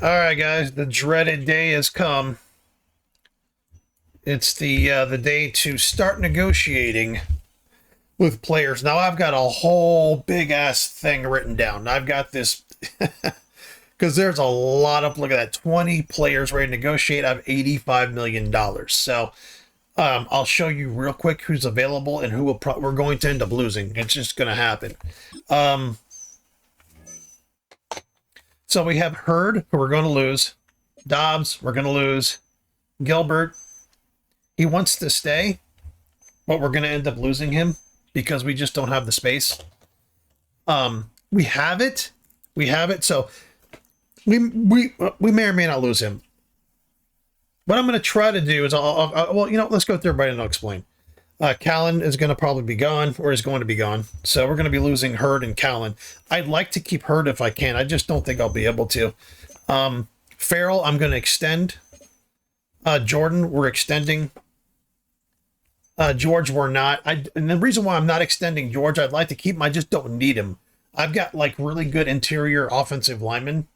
All right, guys, the dreaded day has come. It's the day to start negotiating with players. Now, I've got a whole big ass thing written down. I've got this because there's a lot of, look at that, 20 players ready to negotiate. I have $85 million. So I'll show you real quick who's available and who we're going to end up losing. It's just going to happen. So we have Hurd, who we're going to lose. Dobbs, we're going to lose. Gilbert, he wants to stay, but we're going to end up losing him because we just don't have the space. We have it. So we may or may not lose him. What I'm going to try to do is, let's go through everybody and I'll explain. Callan is going to probably be gone, or is going to be gone. So we're going to be losing Hurd and Callan. I'd like to keep Hurd if I can. I just don't think I'll be able to. Farrell, I'm going to extend. Jordan, we're extending. George, we're not. And the reason why I'm not extending George, I'd like to keep him. I just don't need him. I've got like really good interior offensive linemen.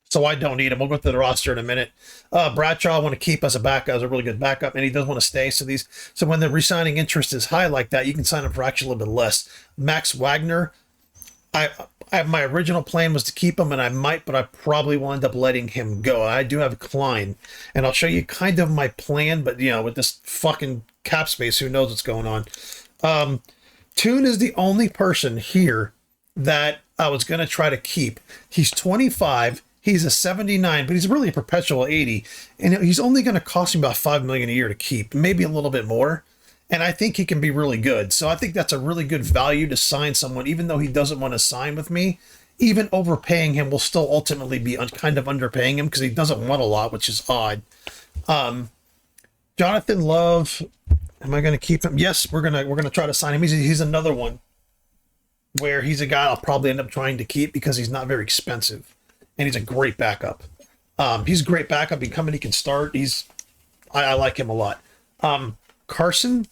So I don't need him. We'll go through the roster in a minute. Bradshaw, I want to keep as a backup, as a really good backup, and he does want to stay. So when the re-signing interest is high like that, you can sign him for actually a little bit less. Max Wagner, I have, my original plan was to keep him, and I might, but I probably will end up letting him go. I do have Klein, and I'll show you kind of my plan, but with this fucking cap space, who knows what's going on. Toon is the only person here that I was going to try to keep. He's 25. He's a 79, but he's really a perpetual 80. And he's only going to cost me about $5 million a year to keep, maybe a little bit more. And I think he can be really good. So I think that's a really good value to sign someone, even though he doesn't want to sign with me. Even overpaying him will still ultimately be kind of underpaying him because he doesn't want a lot, which is odd. Jonathan Love, am I going to keep him? Yes, we're gonna try to sign him. He's another one where he's a guy I'll probably end up trying to keep because he's not very expensive. And he's a great backup. He's a great backup. He can start. I like him a lot. Carson,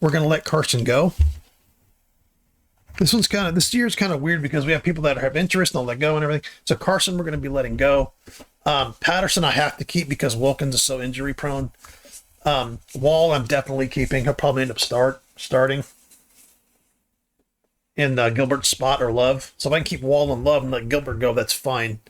we're going to let Carson go. This year's kind of weird because we have people that have interest and they'll let go and everything. So Carson, we're going to be letting go. Patterson, I have to keep because Wilkins is so injury prone. Wall, I'm definitely keeping. He'll probably end up starting in Gilbert's spot or Love. So if I can keep Wall and Love and let Gilbert go, that's fine.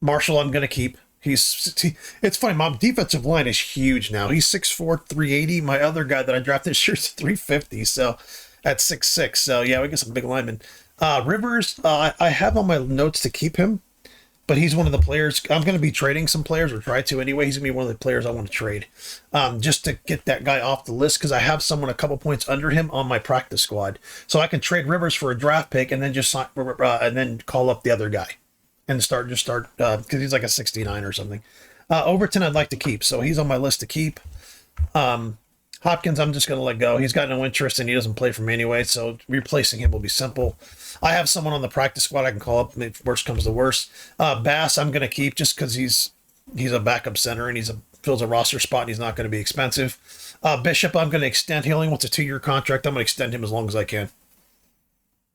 Marshall, I'm going to keep. It's funny. My defensive line is huge now. He's 6'4", 380. My other guy that I drafted this year is 350. So at 6'6". So yeah, we get some big linemen. Rivers, I have on my notes to keep him, but he's one of the players. I'm going to be trading some players, or try to anyway. He's going to be one of the players I want to trade, just to get that guy off the list because I have someone a couple points under him on my practice squad. So I can trade Rivers for a draft pick and then just and then call up the other guy and start because he's like a 69 or something. Overton, I'd like to keep, so he's on my list to keep. Hopkins, I'm just going to let go. He's got no interest and he doesn't play for me anyway, so replacing him will be simple. I have someone on the practice squad I can call up if worst comes to worst. Bass, I'm going to keep just because he's a backup center and fills a roster spot and he's not going to be expensive. Bishop, I'm going to extend. He only wants a 2-year contract. I'm going to extend him as long as I can.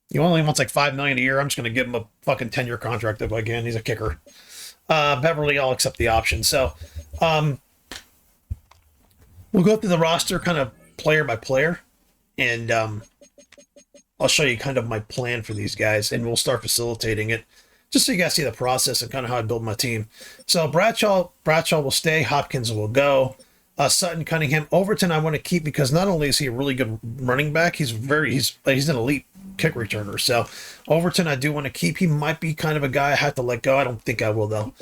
He only wants like $5 million a year. I'm just going to give him a fucking 10-year contract if I can. He's a kicker. Beverly, I'll accept the option. So we'll go through the roster kind of player by player, and I'll show you kind of my plan for these guys, and we'll start facilitating it just so you guys see the process and kind of how I build my team. So Bradshaw will stay. Hopkins will go. Sutton, Cunningham, Overton I want to keep because not only is he a really good running back, he's an elite kick returner. So Overton I do want to keep. He might be kind of a guy I have to let go. I don't think I will though.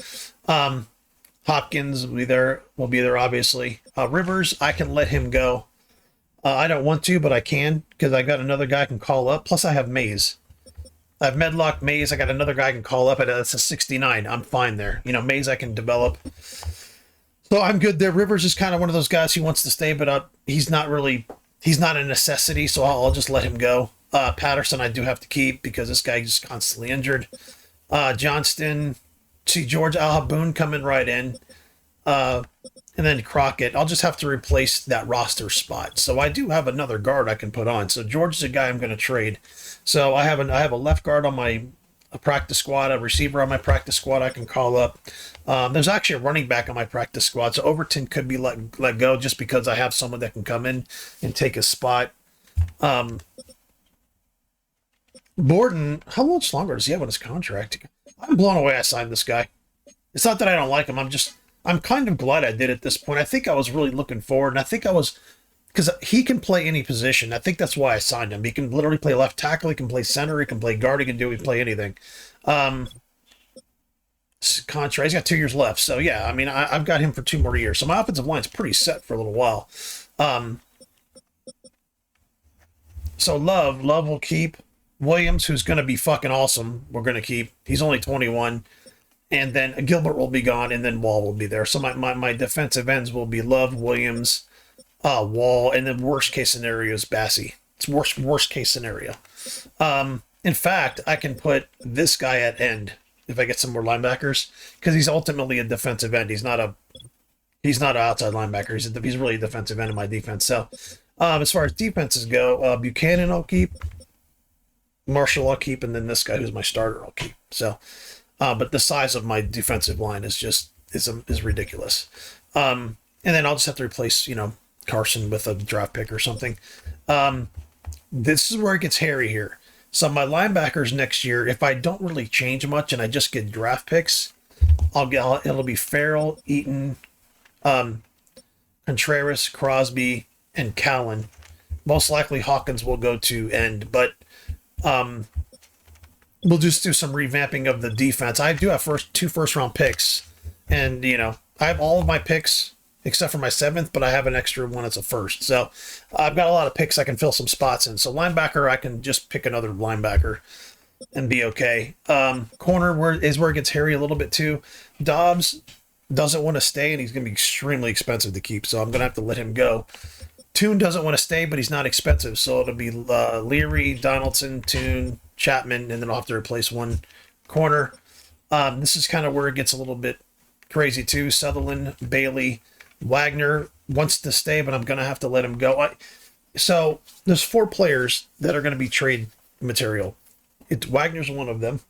Hopkins will be there obviously. Rivers, I can let him go. I don't want to, but I can because I got another guy I can call up. Plus I have Mays. I have Medlock, Mays. I got another guy I can call up. That's a 69. I'm fine there. Mays I can develop. So I'm good there. Rivers is kind of one of those guys who wants to stay, but he's not a necessity, so I'll just let him go. Patterson I do have to keep because this guy is constantly injured. Johnston, George, I'll have Boone coming right in. And then Crockett, I'll just have to replace that roster spot. So I do have another guard I can put on. So George is a guy I'm going to trade. So I have a left guard on my a practice squad, a receiver on my practice squad I can call up. There's actually a running back on my practice squad, so Overton could be let go just because I have someone that can come in and take his spot. Borden, how much longer does he have on his contract? I'm blown away I signed this guy. It's not that I don't like him. I'm kind of glad I did at this point. I think I was really looking forward, and I think I was, because he can play any position. I think that's why I signed him. He can literally play left tackle. He can play center. He can play guard. He can play anything. Contract. He's got 2 years left. So yeah, I mean, I've got him for 2 more years. So my offensive line's pretty set for a little while. So Love will keep. Williams, who's going to be fucking awesome, we're going to keep. He's only 21. And then Gilbert will be gone, and then Wall will be there. So my defensive ends will be Love, Williams, Wall, and then worst case scenario is Bassey. It's worst case scenario. In fact, I can put this guy at end if I get some more linebackers, because he's ultimately a defensive end. He's not an outside linebacker. He's really a defensive end in my defense. So as far as defenses go, Buchanan I'll keep, Marshall I'll keep, and then this guy who's my starter I'll keep. So, but the size of my defensive line is ridiculous. And then I'll just have to replace, Carson with a draft pick or something. This is where it gets hairy here. So my linebackers next year, if I don't really change much and I just get draft picks, it'll be Farrell, Eaton, Contreras, Crosby, and Callan. Most likely Hawkins will go to end, but we'll just do some revamping of the defense. I do have 2 first-round picks, and I have all of my picks except for my 7th, but I have an extra one as a first. So I've got a lot of picks I can fill some spots in. So linebacker, I can just pick another linebacker and be okay. Corner is where it gets hairy a little bit too. Dobbs doesn't want to stay, and he's going to be extremely expensive to keep, so I'm going to have to let him go. Toon doesn't want to stay, but he's not expensive, so it'll be Leary, Donaldson, Toon, Chapman, and then I'll have to replace one corner. This is kind of where it gets a little bit crazy too. Sutherland, Bailey, Wagner wants to stay, but I'm going to have to let him go. So there's 4 players that are going to be trade material. Wagner's one of them,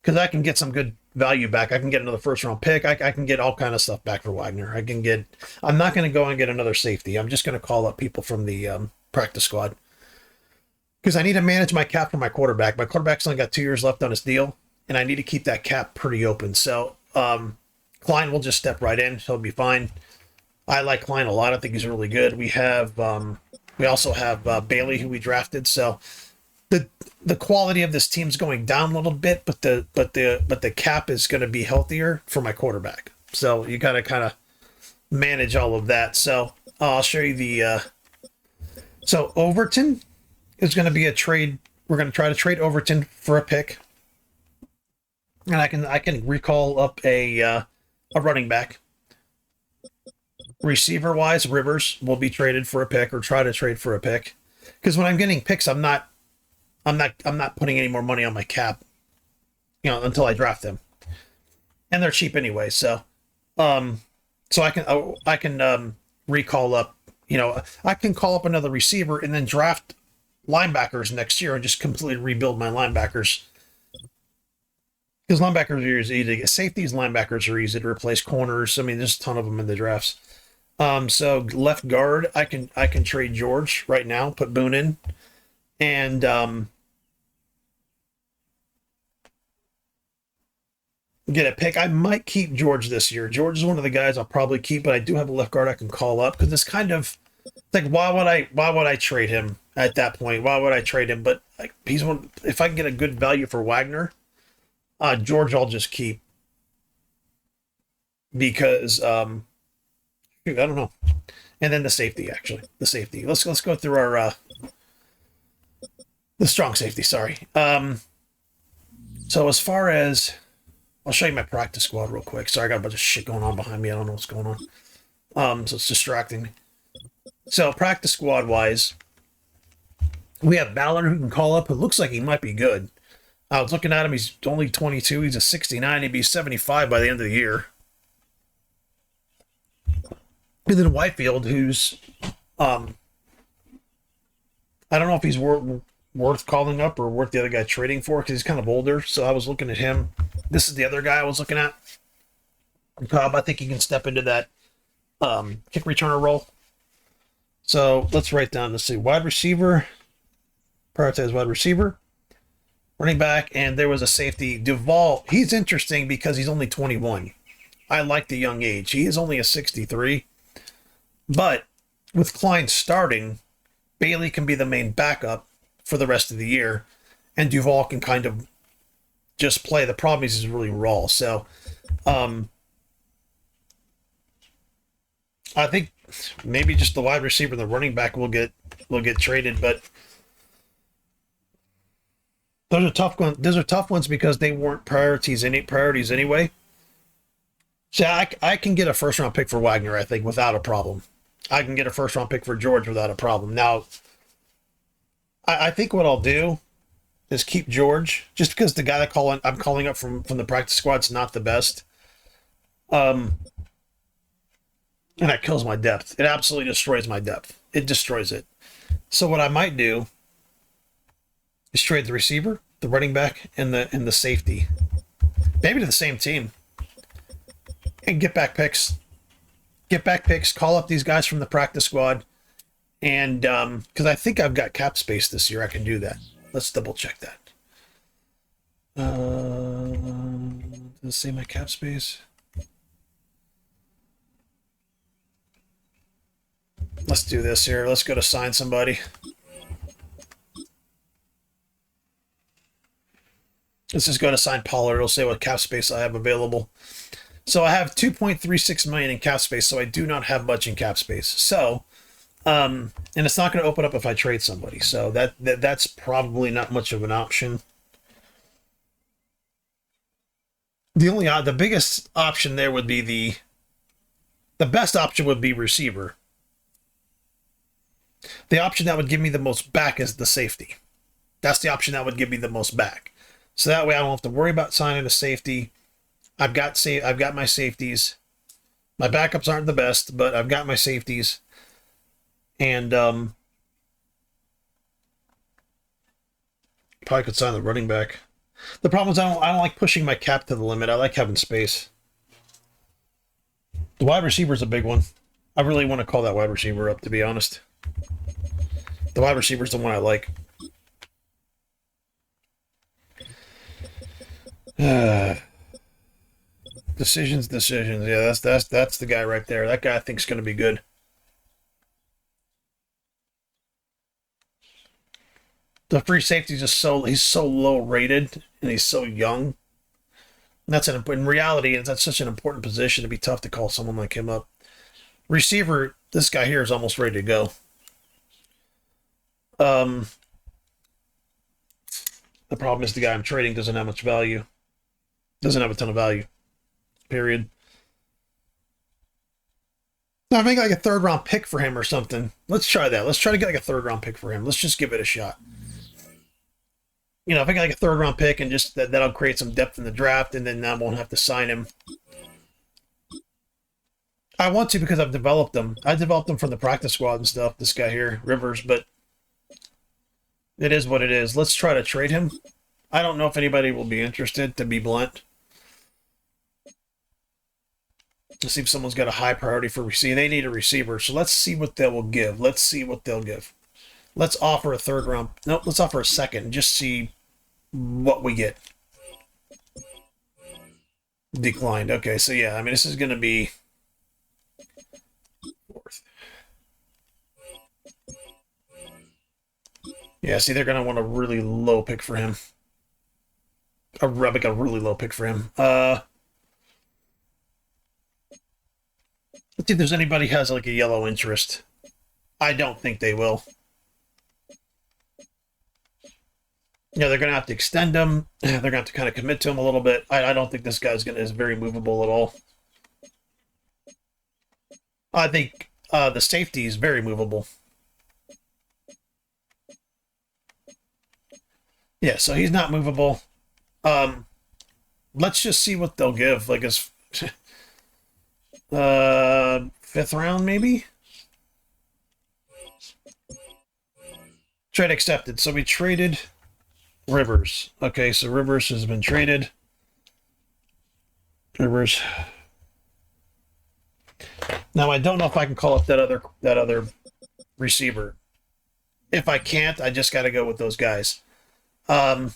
because I can get some good value back. I can get another first-round pick. I can get all kind of stuff back for Wagner. I'm not going to go and get another safety. I'm just going to call up people from the practice squad, because I need to manage my cap for my quarterback. My quarterback's only got 2 years left on his deal, and I need to keep that cap pretty open. So Klein will just step right in. He'll be fine. I like Klein a lot. I think he's really good. We also have Bailey, who we drafted. So the quality of this team's going down a little bit, but the cap is going to be healthier for my quarterback. So you got to kind of manage all of that. So I'll show you so Overton is going to be a trade. We're going to try to trade Overton for a pick, and I can recall up a running back. Receiver wise, Rivers will be traded for a pick, or try to trade for a pick, because when I'm getting picks, I'm not putting any more money on my cap, until I draft them, and they're cheap anyway. So I can recall up, I can call up another receiver and then draft linebackers next year and just completely rebuild my linebackers, because linebackers are easy to get. Safeties, linebackers are easy to replace. Corners, I mean, there's a ton of them in the drafts. So left guard, I can trade George right now, put Boone in. And get a pick. I might keep George this year. George is one of the guys I'll probably keep, but I do have a left guard I can call up, because it's kind of like, why would I trade him at that point? Why would I trade him? But he's one. If I can get a good value for Wagner, George I'll just keep, because I don't know. And then the safety. Let's go through our the strong safety, sorry. So as far as, I'll show you my practice squad real quick. Sorry, I got a bunch of shit going on behind me. I don't know what's going on. So it's distracting me. So practice squad wise, we have Ballard, who can call up, who looks like he might be good. I was looking at him. He's only 22. He's a 69. He'd be 75 by the end of the year. And then Whitefield, who's I don't know if he's worth calling up or worth the other guy trading for because he's kind of older. So I was looking at him. This is the other guy I was looking at. I think he can step into that kick returner role. So let's write down, let's see, wide receiver, prioritize wide receiver, running back, and there was a safety. Duvall, he's interesting because he's only 21. I like the young age. He is only a 63. But with Klein starting, Bailey can be the main backup for the rest of the year, and Duvall can kind of just play. The problem is he's really raw. So I think maybe just the wide receiver and the running back will get traded, but those are tough ones. Those are tough ones because they weren't priorities anyway. So I can get a first round pick for Wagner, I think, without a problem. I can get a first round pick for George without a problem. Now, I think what I'll do is keep George, just because the guy that I'm calling up from the practice squad's not the best. And that kills my depth. It absolutely destroys my depth. It destroys it. So what I might do is trade the receiver, the running back, and the safety. Maybe to the same team. And get back picks. Get back picks, call up these guys from the practice squad. And because I think I've got cap space this year, I can do that. Let's double check that. Does it say my cap space? Let's do this here. Let's go to sign somebody. Let's just go to sign Pollard. It'll say what cap space I have available. So I have 2.36 million in cap space, so I do not have much in cap space. So, and it's not going to open up if I trade somebody. So that's probably not much of an option. The biggest option there would be the best option would be receiver. The option that would give me the most back is the safety. That's the option that would give me the most back. So that way I don't have to worry about signing a safety. I've got my safeties. My backups aren't the best, but I've got my safeties. And probably could sign the running back. The problem is I don't like pushing my cap to the limit. I like having space. The wide receiver is a big one. I really want to call that wide receiver up, to be honest. The wide receiver is the one I like. Decisions. Yeah, that's the guy right there. That guy I think is going to be good. The free safety is just he's so low rated and he's so young. And that's in reality, that's such an important position. It'd be tough to call someone like him up. Receiver, this guy here is almost ready to go. The problem is the guy I'm trading doesn't have much value. Doesn't have a ton of value. Period. No, I think like a third round pick for him or something. Let's try that. Let's try to get like a third round pick for him. Let's just give it a shot. You know, if I get like a third round pick and just that'll create some depth in the draft, and then I won't have to sign him. I want to because I've developed them. I developed them from the practice squad and stuff. This guy here, Rivers, but it is what it is. Let's try to trade him. I don't know if anybody will be interested, to be blunt. Let's see if someone's got a high priority for receiving. They need a receiver, so let's see what they will give. Let's see what they'll give. Let's offer a third round. No, let's offer a second and just see what we get. Declined. Okay, so yeah, I mean, this is going to be fourth. Yeah, see, they're going to want a really low pick for him. A really low pick for him. Let's see if there's anybody who has like a yellow interest. I don't think they will. Yeah, they're going to have to extend him. They're going to have to kind of commit to him a little bit. I don't think this guy's is very movable at all. I think the safety is very movable. Yeah, so he's not movable. Let's just see what they'll give. Like his fifth round, maybe? Trade accepted. So we traded Rivers. Okay, so Rivers has been traded. Rivers. Now I don't know if I can call up that other receiver. If I can't, I just got to go with those guys. I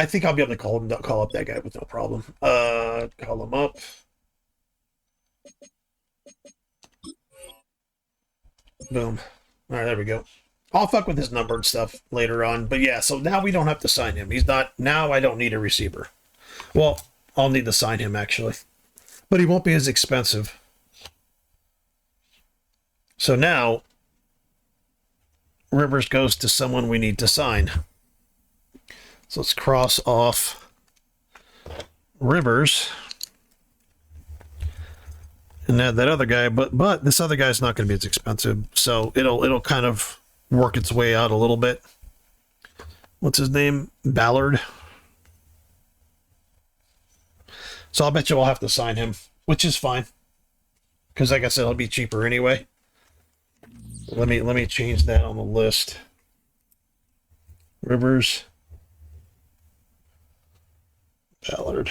think I'll be able to call up that guy with no problem. Call him up. Boom. All right, there we go. I'll fuck with his number and stuff later on. But yeah, so now we don't have to sign him. He's not, now I don't need a receiver. Well, I'll need to sign him actually. But he won't be as expensive. So now, Rivers goes to someone we need to sign. So let's cross off Rivers. And that other guy, but this other guy's not going to be as expensive, so it'll kind of work its way out a little bit. What's his name? Ballard. So I'll bet you I'll have to sign him, which is fine, because like I said, it'll be cheaper anyway. Let me change that on the list. Rivers. Ballard.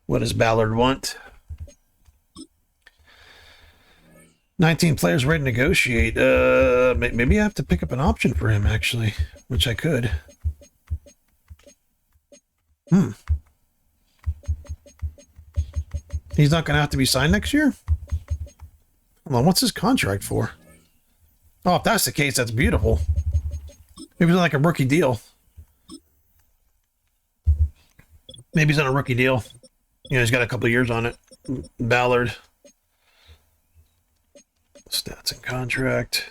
What does Ballard want? 19 players ready to negotiate. Maybe I have to pick up an option for him, actually, which I could. He's not going to have to be signed next year? Hold on, what's his contract for? Oh, if that's the case, that's beautiful. Maybe it's like a rookie deal. Maybe he's on a rookie deal. You know, he's got a couple of years on it. Ballard. Stats and contract.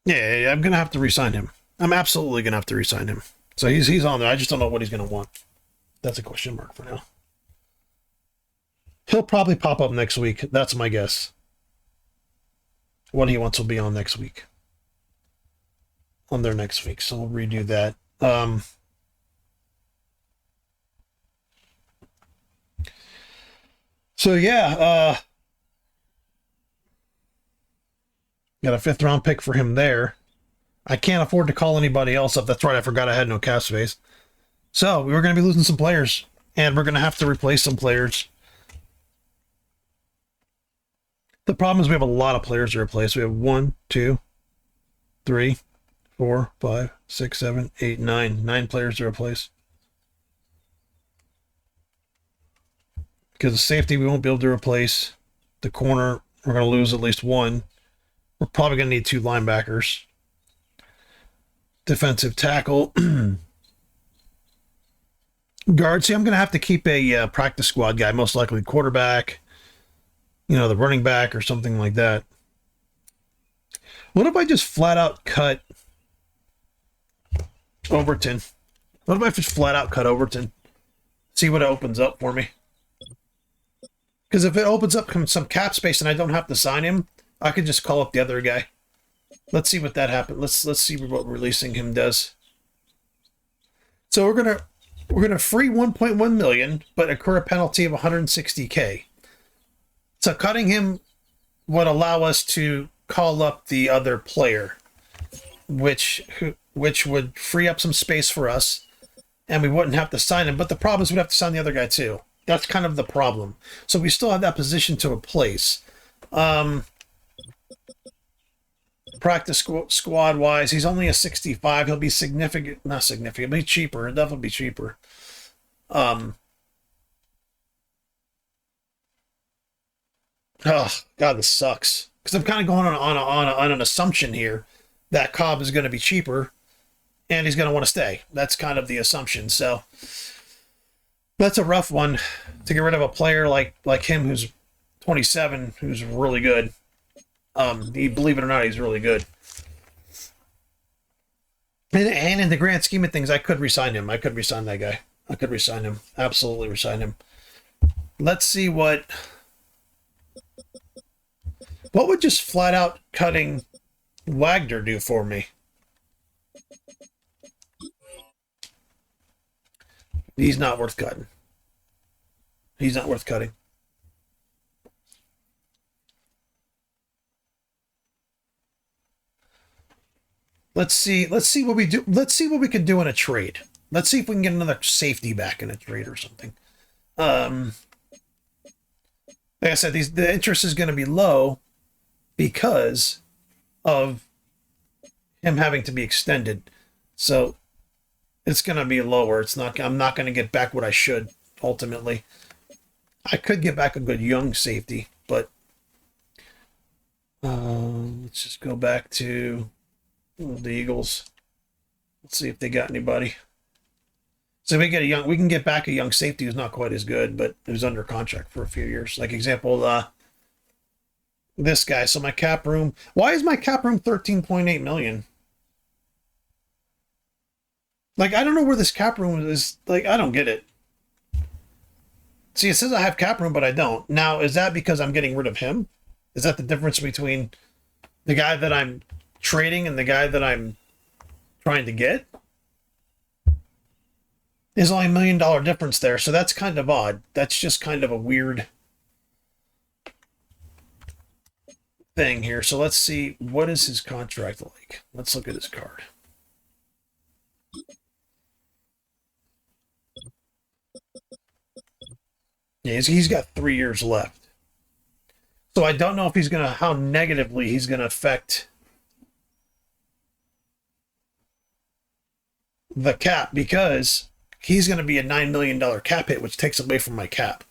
Yeah, I'm going to have to re-sign him. I'm absolutely going to have to re-sign him. So he's on there. I just don't know what he's going to want. That's a question mark for now. He'll probably pop up next week. That's my guess. What he wants will be on next week. On there next week. So we'll redo that. So yeah, got a 5th round pick for him there. I can't afford to call anybody else up. That's right, I forgot I had no cap space. So we were going to be losing some players, and we're going to have to replace some players. The problem is we have a lot of players to replace. We have 1, 2, 3, 4, 5, 6, 7, 8, 9. 9 players to replace. Because the safety we won't be able to replace. The corner, we're going to lose at least 1. We're probably going to need 2 linebackers. Defensive tackle. Guard. See, I'm going to have to keep a practice squad guy, most likely quarterback. You know, the running back or something like that. What if I just flat out cut Overton? What if I just flat out cut Overton? See what it opens up for me. Because if it opens up some cap space and I don't have to sign him, I could just call up the other guy. Let's see what that happens. Let's see what releasing him does. So we're gonna free 1.1 million, but incur a penalty of 160K. So cutting him would allow us to call up the other player, which would free up some space for us, and we wouldn't have to sign him. But the problem is we'd have to sign the other guy too. That's kind of the problem. So we still have that position to replace. Practice squad wise, he's only a 65. He'll be not significant, but he's cheaper. He'll definitely be cheaper. Oh God, this sucks. Because I'm kind of going on an assumption here that Cobb is going to be cheaper, and he's going to want to stay. That's kind of the assumption. So that's a rough one to get rid of a player like him who's 27, who's really good. Believe it or not, he's really good. And in the grand scheme of things, I could resign him. I could resign that guy. I could resign him. Absolutely resign him. Let's see what would just flat out cutting Wagner do for me? He's not worth cutting. He's not worth cutting. Let's see what we do. Let's see what we can do in a trade. Let's see if we can get another safety back in a trade or something. Like I said, the interest is going to be low because of him having to be extended. So it's going to be lower. I'm not going to get back what I should ultimately. I could get back a good young safety, but let's just go back to the Eagles. Let's see if they got anybody. So we can get back a young safety who's not quite as good, but who's under contract for a few years. Like example, this guy. So my cap room. Why is my cap room 13.8 million? Like I don't know where this cap room is. Like I don't get it. See, it says I have cap room, but I don't. Now, is that because I'm getting rid of him? Is that the difference between the guy that I'm trading and the guy that I'm trying to get? There's only $1 million difference there, so that's kind of odd. That's just kind of a weird thing here. So let's see, what is his contract like? Let's look at his card. Yeah, he's got 3 years left. So I don't know if how negatively he's gonna affect the cap, because he's going to be a $9 million cap hit, which takes away from my cap.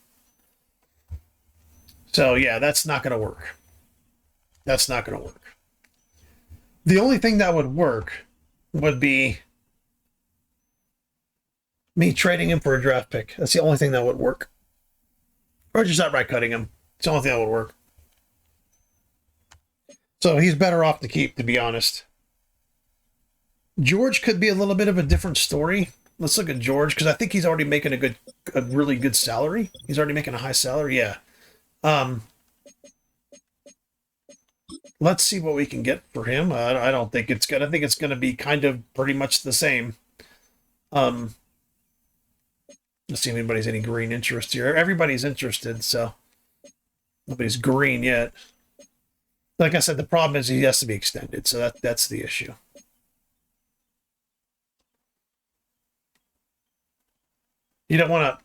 So yeah, that's not going to work. That's not going to work. The only thing that would work would be me trading him for a draft pick. That's the only thing that would work. Or just outright cutting him. It's the only thing that would work. So he's better off to keep, to be honest. George could be a little bit of a different story. Let's look at George, because I think he's already making a really good salary. He's already making a high salary, yeah. Let's see what we can get for him. I don't think it's good. I think it's going to be kind of pretty much the same. Let's see if anybody's any green interest here. Everybody's interested, so nobody's green yet. Like I said, the problem is he has to be extended, so that's the issue. You don't want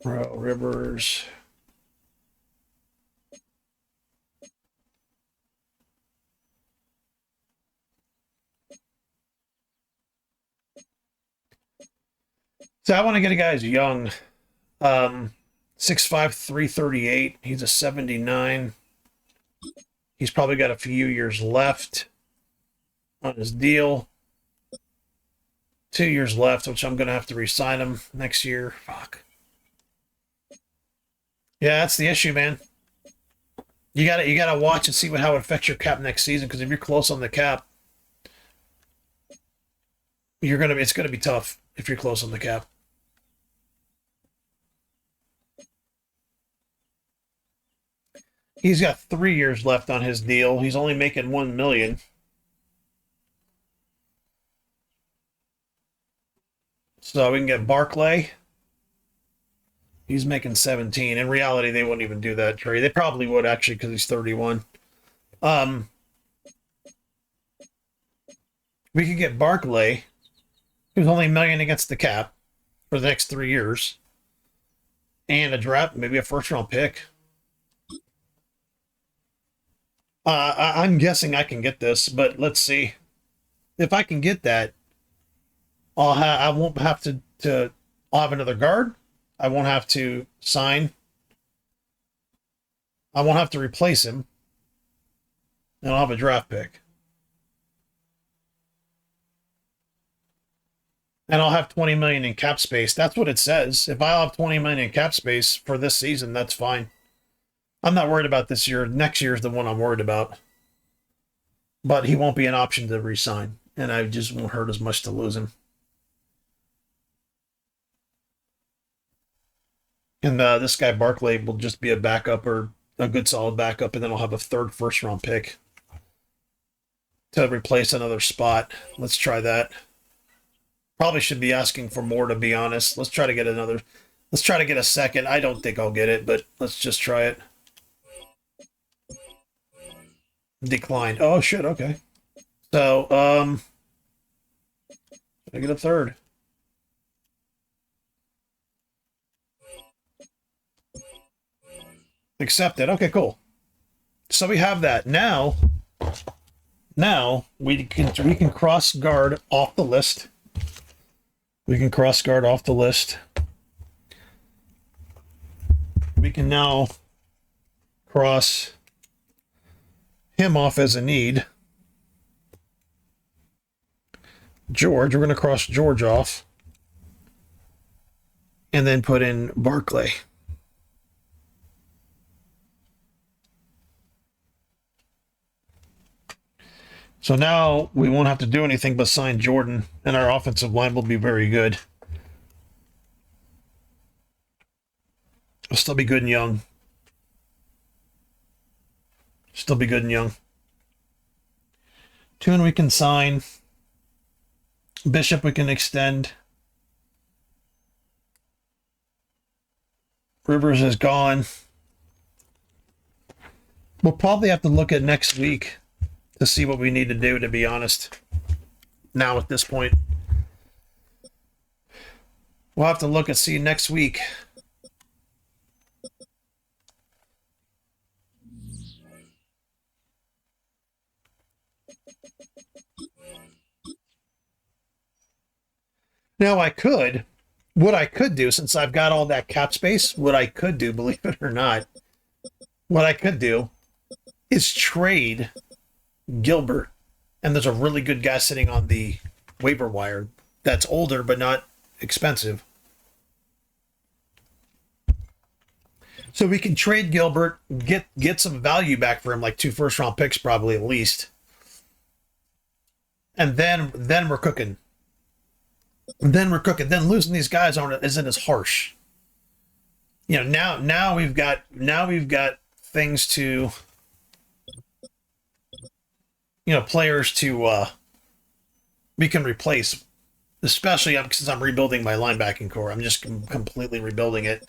to... Rivers. So I want to get a guy who's young. 6'5", 338. He's a 79. He's probably got a few years left on his deal. 2 years left, which I'm going to have to re-sign him next year. Fuck. Yeah, that's the issue, man. You gotta watch and see how it affects your cap next season, because if you're close on the cap, it's gonna be tough if you're close on the cap. He's got 3 years left on his deal. He's only making $1 million. So we can get Barclay. He's making 17. In reality, they wouldn't even do that trade. They probably would, actually, because he's 31. We could get Barclay, who's only $1 million against the cap for the next 3 years, and a draft, maybe a first-round pick. I'm guessing I can get this, but let's see. If I can get that, I won't have to I'll have another guard. I won't have to sign. I won't have to replace him. And I'll have a draft pick. And I'll have 20 million in cap space. That's what it says. If I'll have 20 million in cap space for this season, that's fine. I'm not worried about this year. Next year is the one I'm worried about. But he won't be an option to re-sign. And I just won't hurt as much to lose him. And this guy Barclay will just be a backup, or a good solid backup, and then I'll have a third first-round pick to replace another spot. Let's try that. Probably should be asking for more, to be honest. Let's try to get another. Let's try to get a second. I don't think I'll get it, but let's just try it. Declined. Oh, shit, okay. So, I get a third. Accepted. Okay, cool. So we have that. Now we can cross guard off the list. We can cross guard off the list. We can now cross him off as a need. George, we're going to cross George off. And then put in Barclay. So now we won't have to do anything but sign Jordan, and our offensive line will be very good. We'll still be good and young. Still be good and young. Toon we can sign. Bishop we can extend. Rivers is gone. We'll probably have to look at next week to see what we need to do, to be honest. Now at this point. We'll have to look and see next week. Now what I could do, since I've got all that cap space, what I could do, believe it or not, what I could do is trade Gilbert. And there's a really good guy sitting on the waiver wire that's older but not expensive. So we can trade Gilbert, get some value back for him, like 2 first-round picks probably at least. And then we're cooking. Then losing these guys isn't as harsh. You know, now we've got things to, you know, players to we can replace, especially since I'm rebuilding my linebacking core. I'm just completely rebuilding it.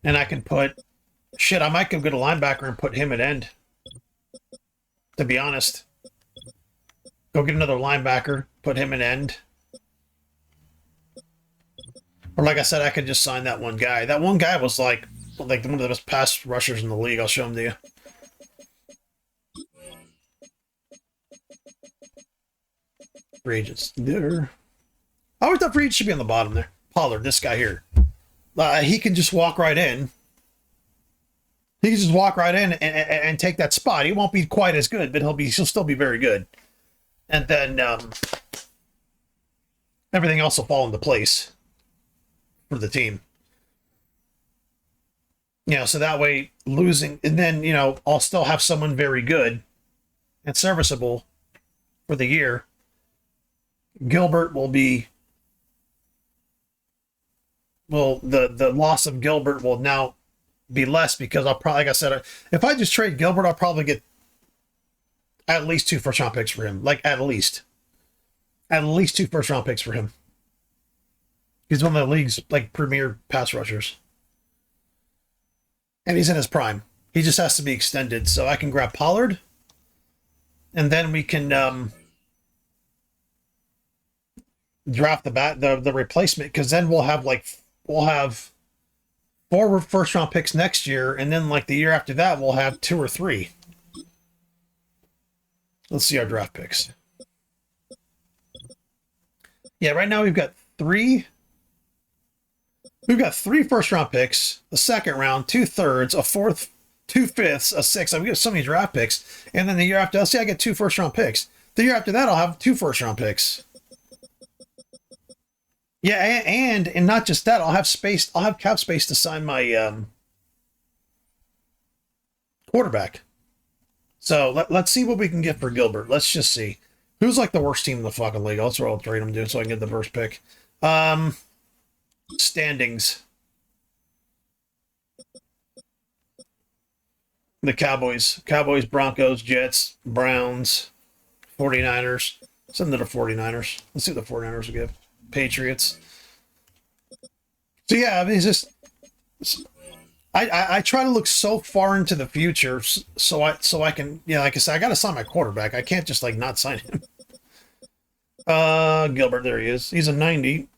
And I can put I might go get a linebacker and put him at end. To be honest. Go get another linebacker, put him at end. Or like I said, I could just sign that one guy. That one guy was like one of the best pass rushers in the league. I'll show him to you. Free agents there. I always thought free agents should be on the bottom there. Pollard, this guy here. He can just walk right in. He can just walk right in and take that spot. He won't be quite as good, but he'll still be very good. And then everything else will fall into place for the team. You know, so that way losing, and then, you know, I'll still have someone very good and serviceable for the year. Gilbert will be, well, the loss of Gilbert will now be less because I'll probably, like I said, if I just trade Gilbert, I'll probably get at least 2 first-round picks for him. Like, at least 2 first-round picks for him. He's one of the league's, like, premier pass rushers. And he's in his prime. He just has to be extended. So I can grab Pollard. And then we can draft the replacement. Because then we'll have 4 first-round picks next year. And then, like, the year after that, we'll have 2 or 3. Let's see our draft picks. Yeah, right now we've got 3. We've got 3 first-round picks, a second round, 2 thirds, a fourth, 2 fifths, a sixth. I've got so many draft picks. And then the year after, I get 2 first-round picks. The year after that, I'll have 2 first-round picks. Yeah, and not just that, I'll have cap space to sign my quarterback. So let's see what we can get for Gilbert. Let's just see. Who's like the worst team in the fucking league? That's what I'll trade him to so I can get the first pick. Standings. The Cowboys, Broncos, Jets, Browns, 49ers. Send it to the 49ers. Let's see what the 49ers will give. Patriots. So yeah, I mean, it's just I try to look so far into the future so I can, you know, like I said, I got to sign my quarterback. I can't just like not sign him. Gilbert, there he is. He's a 90.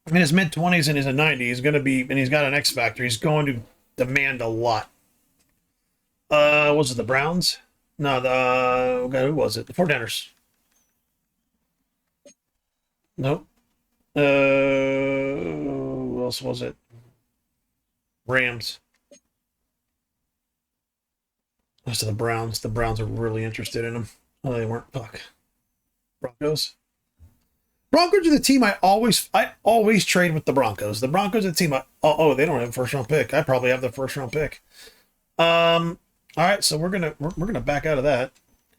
In his mid-20s and he's a 90. He's going to be, and he's got an X factor. He's going to demand a lot. Was it the Browns? No, who was it? The 49ers. Nope. Who else was it? Rams. Those are the Browns. The Browns are really interested in him. Oh, they weren't. Fuck. Broncos. Broncos are the team I always trade with the Broncos. The Broncos are the team they don't have a first round pick. I probably have the first round pick. All right, so we're gonna back out of that.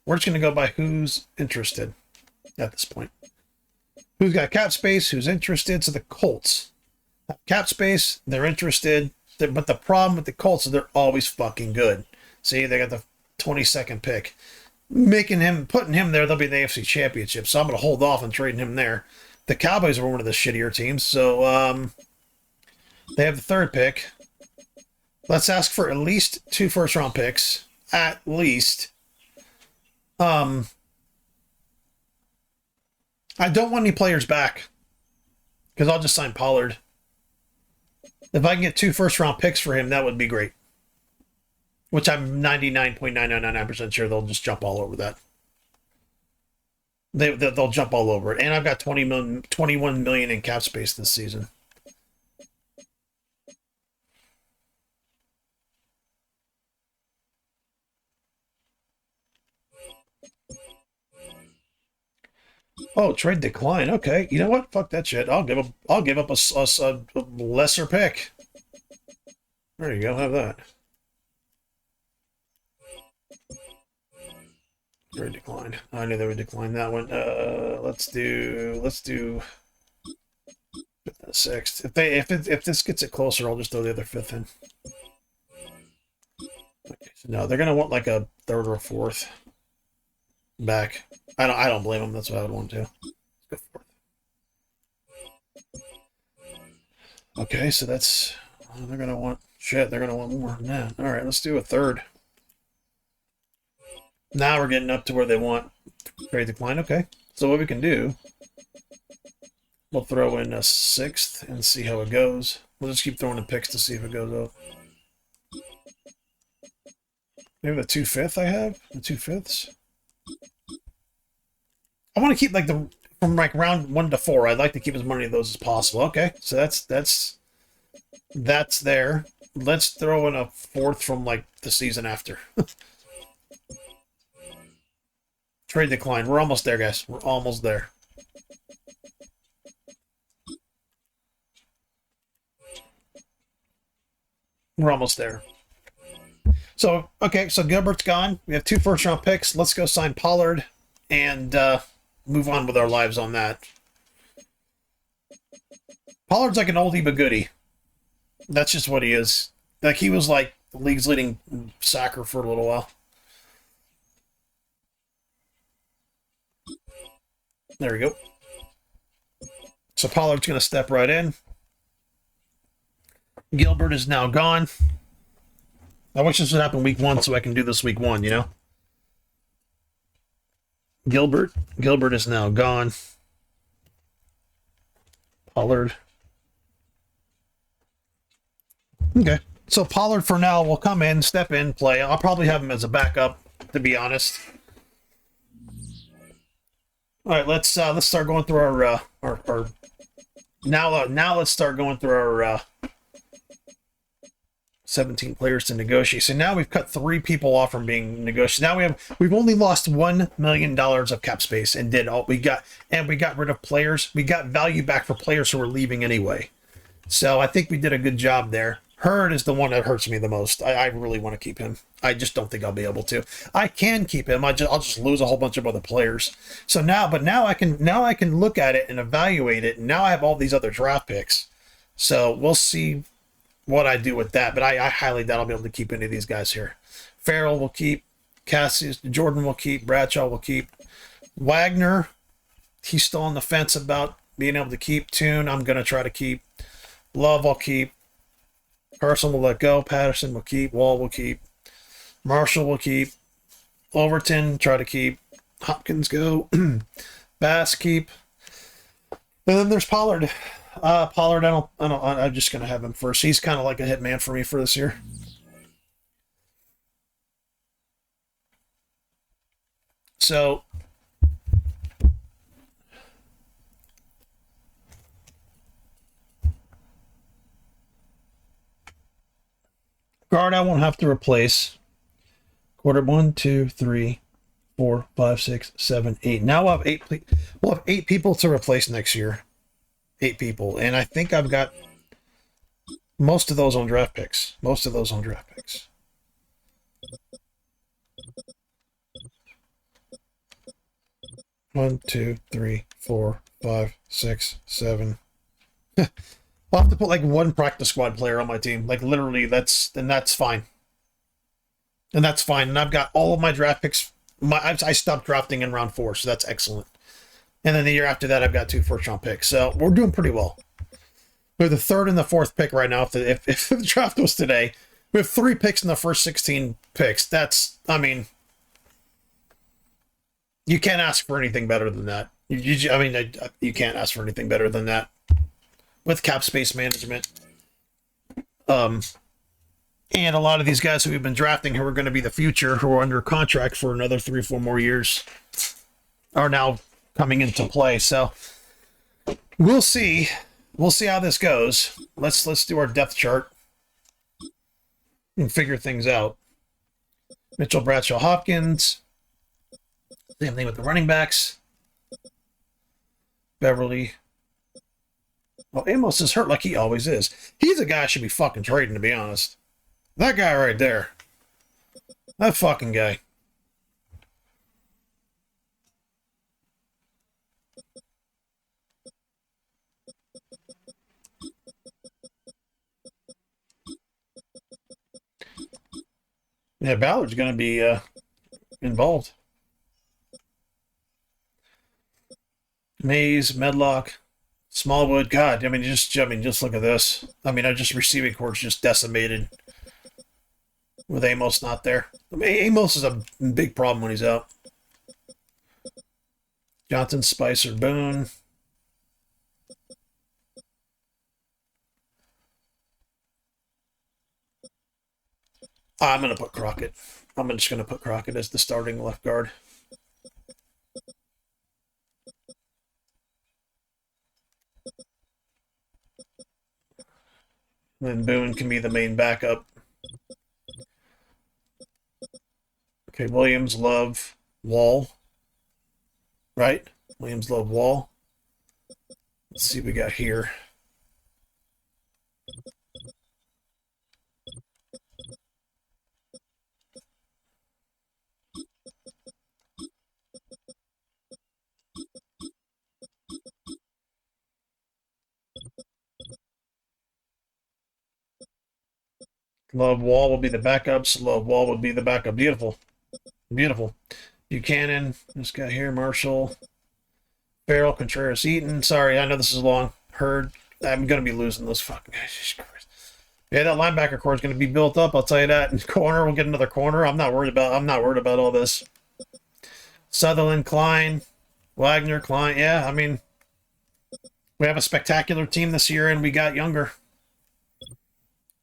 We're just gonna go by who's interested at this point. Who's got cap space? Who's interested? So the Colts have cap space. They're interested. But the problem with the Colts is they're always fucking good. See, they got the 22nd pick. Putting him there, they'll be in the AFC Championship. So I'm going to hold off on trading him there. The Cowboys are one of the shittier teams. So they have the 3rd pick. Let's ask for at least 2 first-round picks. At least. I don't want any players back. Because I'll just sign Pollard. If I can get 2 first-round picks for him, that would be great. Which I'm 99.9999% sure they'll just jump all over that. They'll jump all over it. And I've got 21 million in cap space this season. Oh, trade decline. Okay, you know what? Fuck that shit. I'll give up a lesser pick. There you go. Have that. Trade decline. I knew they would decline that one. Let's do 5th and 6th. If this gets it closer, I'll just throw the other 5th in. Okay, so no, they're gonna want like a 3rd or 4th back. I don't blame them. That's what I would want to. Let's go 4th. Okay, so that's they're gonna want shit. They're gonna want more than that. All right, let's do a 3rd. Now we're getting up to where they want trade decline. Okay, so what we can do, we'll throw in a 6th and see how it goes. We'll just keep throwing the picks to see if it goes up. Maybe the 2 5th I have? The 2 5ths? I want to keep like from like round 1 to 4. I'd like to keep as many of those as possible. Okay, so that's there. Let's throw in a 4th from like the season after. Trade decline. We're almost there, guys. We're almost there. We're almost there. So, okay, so Gilbert's gone. We have 2 first-round picks. Let's go sign Pollard and move on with our lives on that. Pollard's like an oldie but goodie. That's just what he is. Like, he was like the league's leading sacker for a little while. There we go. So Pollard's going to step right in. Gilbert is now gone. I wish this would happen week 1 so I can do this week 1, you know? Gilbert is now gone. Pollard. Okay. So Pollard for now will come in, step in, play. I'll probably have him as a backup, to be honest. All right, let's start going through our now let's start going through our 17 players to negotiate. So now we've cut 3 people off from being negotiated. Now we've only lost $1 million of cap space and we got rid of players. We got value back for players who were leaving anyway. So I think we did a good job there. Hurd is the one that hurts me the most. I really want to keep him. I just don't think I'll be able to. I can keep him. I'll just lose a whole bunch of other players. So now I can look at it and evaluate it. And now I have all these other draft picks. So we'll see what I do with that. But I highly doubt I'll be able to keep any of these guys here. Farrell will keep. Jordan will keep. Bradshaw will keep. Wagner, he's still on the fence about being able to keep. Tune, I'm going to try to keep. Love, I'll keep. Carson will let go. Patterson will keep. Wall will keep. Marshall will keep. Overton, try to keep. Hopkins go. Bass keep. And then there's Pollard. Pollard, I'm just going to have him first. He's kind of like a hitman for me for this year. So, guard I won't have to replace. Quarter 1, 2, 3, 4, 5, 6, 7, 8. Now we'll have 8. We'll have 8 people to replace next year. 8 people, and I think I've got most of those on draft picks. Most of those on draft picks. One, 2, 3, 4, 5, 6, 7. I'll have to put like one practice squad player on my team. Like literally, that's fine. And that's fine. And I've got all of my draft picks. I stopped drafting in round 4, so that's excellent. And then the year after that, I've got 2 first-round picks. So we're doing pretty well. We have the 3rd and the 4th pick right now. If the draft was today, we have 3 picks in the first 16 picks. That's, I mean, you can't ask for anything better than that. You can't ask for anything better than that with cap space management. And a lot of these guys who we've been drafting who are going to be the future, who are under contract for another 3 or 4 more years, are now coming into play. So we'll see. We'll see how this goes. Let's do our depth chart and figure things out. Mitchell, Bradshaw, Hopkins. Same thing with the running backs. Beverly. Well, Amos is hurt like he always is. He's a guy I should be fucking trading, to be honest. That guy right there. That fucking guy. Yeah, Ballard's going to be involved. Mays, Medlock, Smallwood. God, just look at this. I just receiving court's just decimated with Amos not there. Amos is a big problem when he's out. Johnson, Spicer, Boone. I'm going to put Crockett. I'm just going to put Crockett as the starting left guard. Then Boone can be the main backup. Okay, Williams, Love, Wall. Right? Williams, Love, Wall. Let's see what we got here. Love, Wall will be the backups. Love, Wall would be the backup. Beautiful. Beautiful. Buchanan, this guy here, Marshall. Farrell, Contreras, Eaton. Sorry, I know this is long. Hurd. I'm going to be losing those fucking guys. Yeah, that linebacker core is going to be built up. I'll tell you that. And corner, we'll get another corner. I'm not worried about all this. Sutherland, Klein, Wagner, Klein. Yeah, we have a spectacular team this year, and we got younger.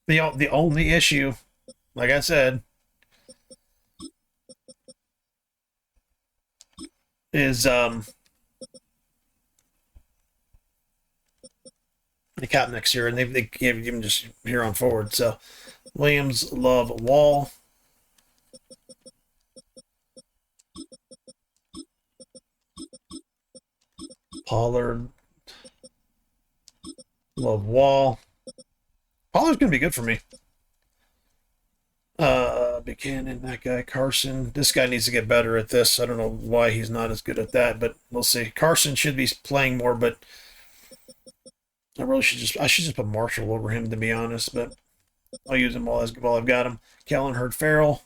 The only issue, like I said, is the cap next year, and they gave him just here on forward. So Williams, Love, Wall. Pollard, Love, Wall. Pollard's going to be good for me. Buchanan, that guy, Carson. This guy needs to get better at this. I don't know why he's not as good at that, but we'll see. Carson should be playing more, but I should just put Marshall over him, to be honest, but I'll use him while I've got him. Kellen, Hurd, Farrell.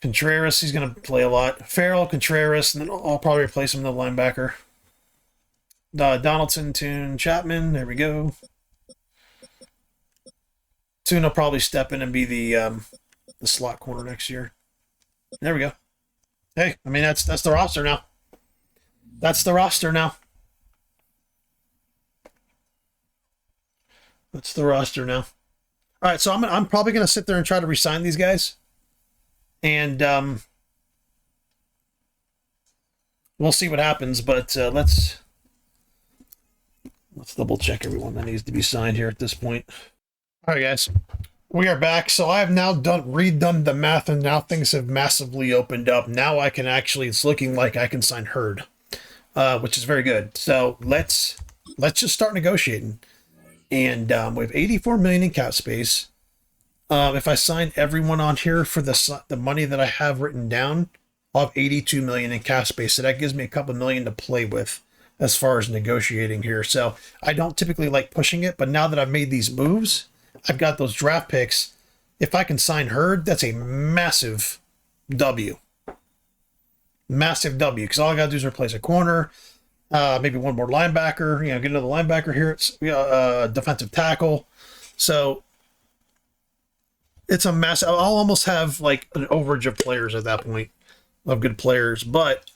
Contreras, he's going to play a lot. Farrell, Contreras, and then I'll probably replace him with a linebacker. Donaldson, Toon, Chapman. There we go. Toon will probably step in and be the slot corner next year. There we go. Hey, I mean that's the roster now. That's the roster now. That's the roster now. All right, so I'm probably going to sit there and try to re-sign these guys. And we'll see what happens, but let's double check everyone that needs to be signed here at this point. All right, guys, we are back. So I have now redone the math, and now things have massively opened up. Now I can actually, it's looking like I can sign Hurd, which is very good. So let's just start negotiating. And we have 84 million in cap space. If I sign everyone on here for the money that I have written down, I'll have 82 million in cap space. So that gives me a couple million to play with as far as negotiating here. So I don't typically like pushing it, but now that I've made these moves, I've got those draft picks. If I can sign Hurd, that's a massive W. Massive W, because all I got to do is replace a corner, maybe one more linebacker, get another linebacker here. It's defensive tackle. So it's a massive. I'll almost have like an overage of players at that point, of good players. But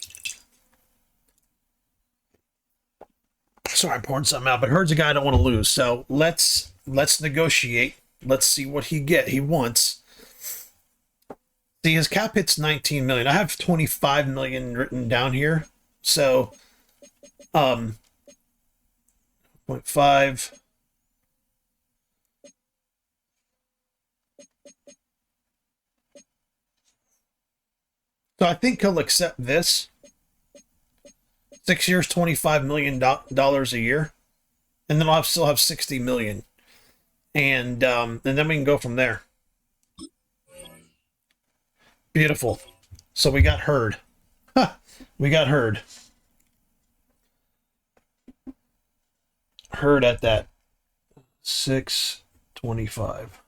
sorry, I'm pouring something out. But Hurd's a guy I don't want to lose. So let's negotiate. Let's see what he wants. See, his cap hit's 19 million. I have 25 million written down here. So 0.5. So I think he'll accept this. 6 years, $25 million a year. And then I'll still have 60 million. And then we can go from there. Beautiful. So we got Hurd. We got Hurd. Hurd at that 625.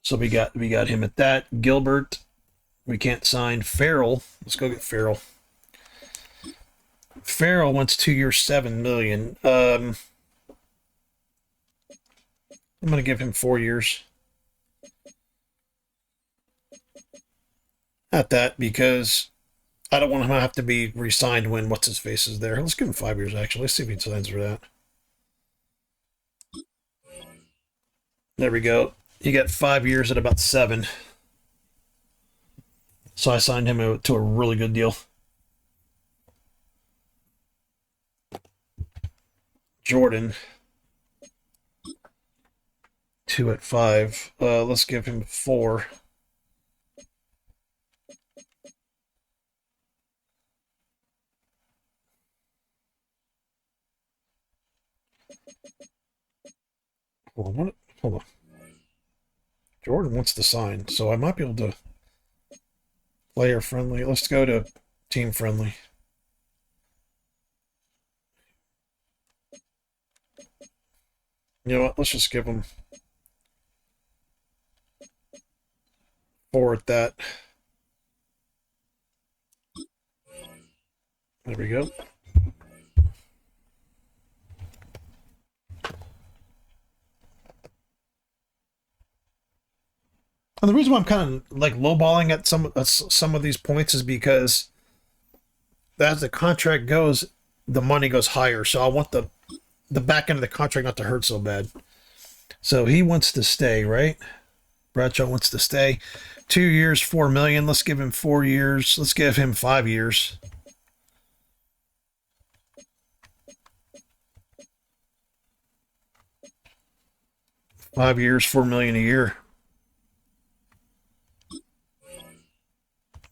So we got him at that. Gilbert, we can't sign. Farrell, let's go get Farrell. Farrell wants 2 years, 7 million. I'm gonna give him 4 years. At that, because I don't want him to have to be re-signed when what's his face is there. Let's give him 5 years actually. Let's see if he signs for that. There we go. He got 5 years at about 7. So I signed him to a really good deal. Jordan, 2 at 5. Let's give him 4. Hold on. Jordan wants to sign, so I might be able to player friendly. Let's go to team friendly. You know what? Let's just give him 4 at that. There we go. And the reason why I'm kind of like lowballing at some of these points is because as the contract goes, the money goes higher. So I want the back end of the contract not to hurt so bad. So he wants to stay, right? Bradshaw wants to stay. 2 years, 4 million. Let's give him 4 years. Let's give him 5 years. $5 years, 4 million a year.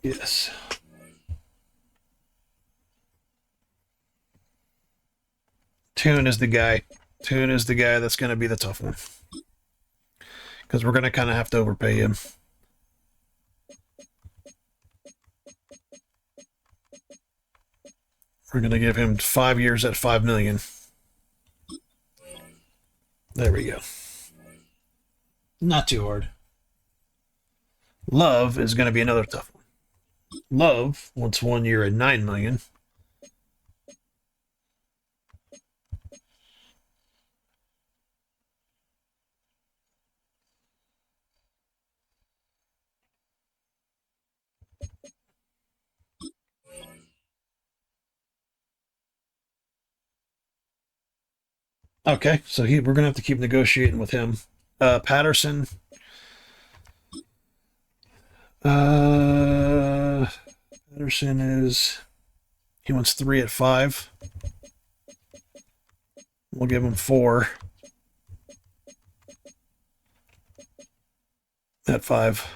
Yes. Toon is the guy. Toon is the guy that's going to be the tough one. Because we're going to kind of have to overpay him. We're going to give him 5 years at 5 million. There we go. Not too hard. Love is going to be another tough one. Love wants 1 year at 9 million. Okay, so we're gonna have to keep negotiating with him. Patterson. Uh, Patterson he wants 3 at 5. We'll give him 4 at 5.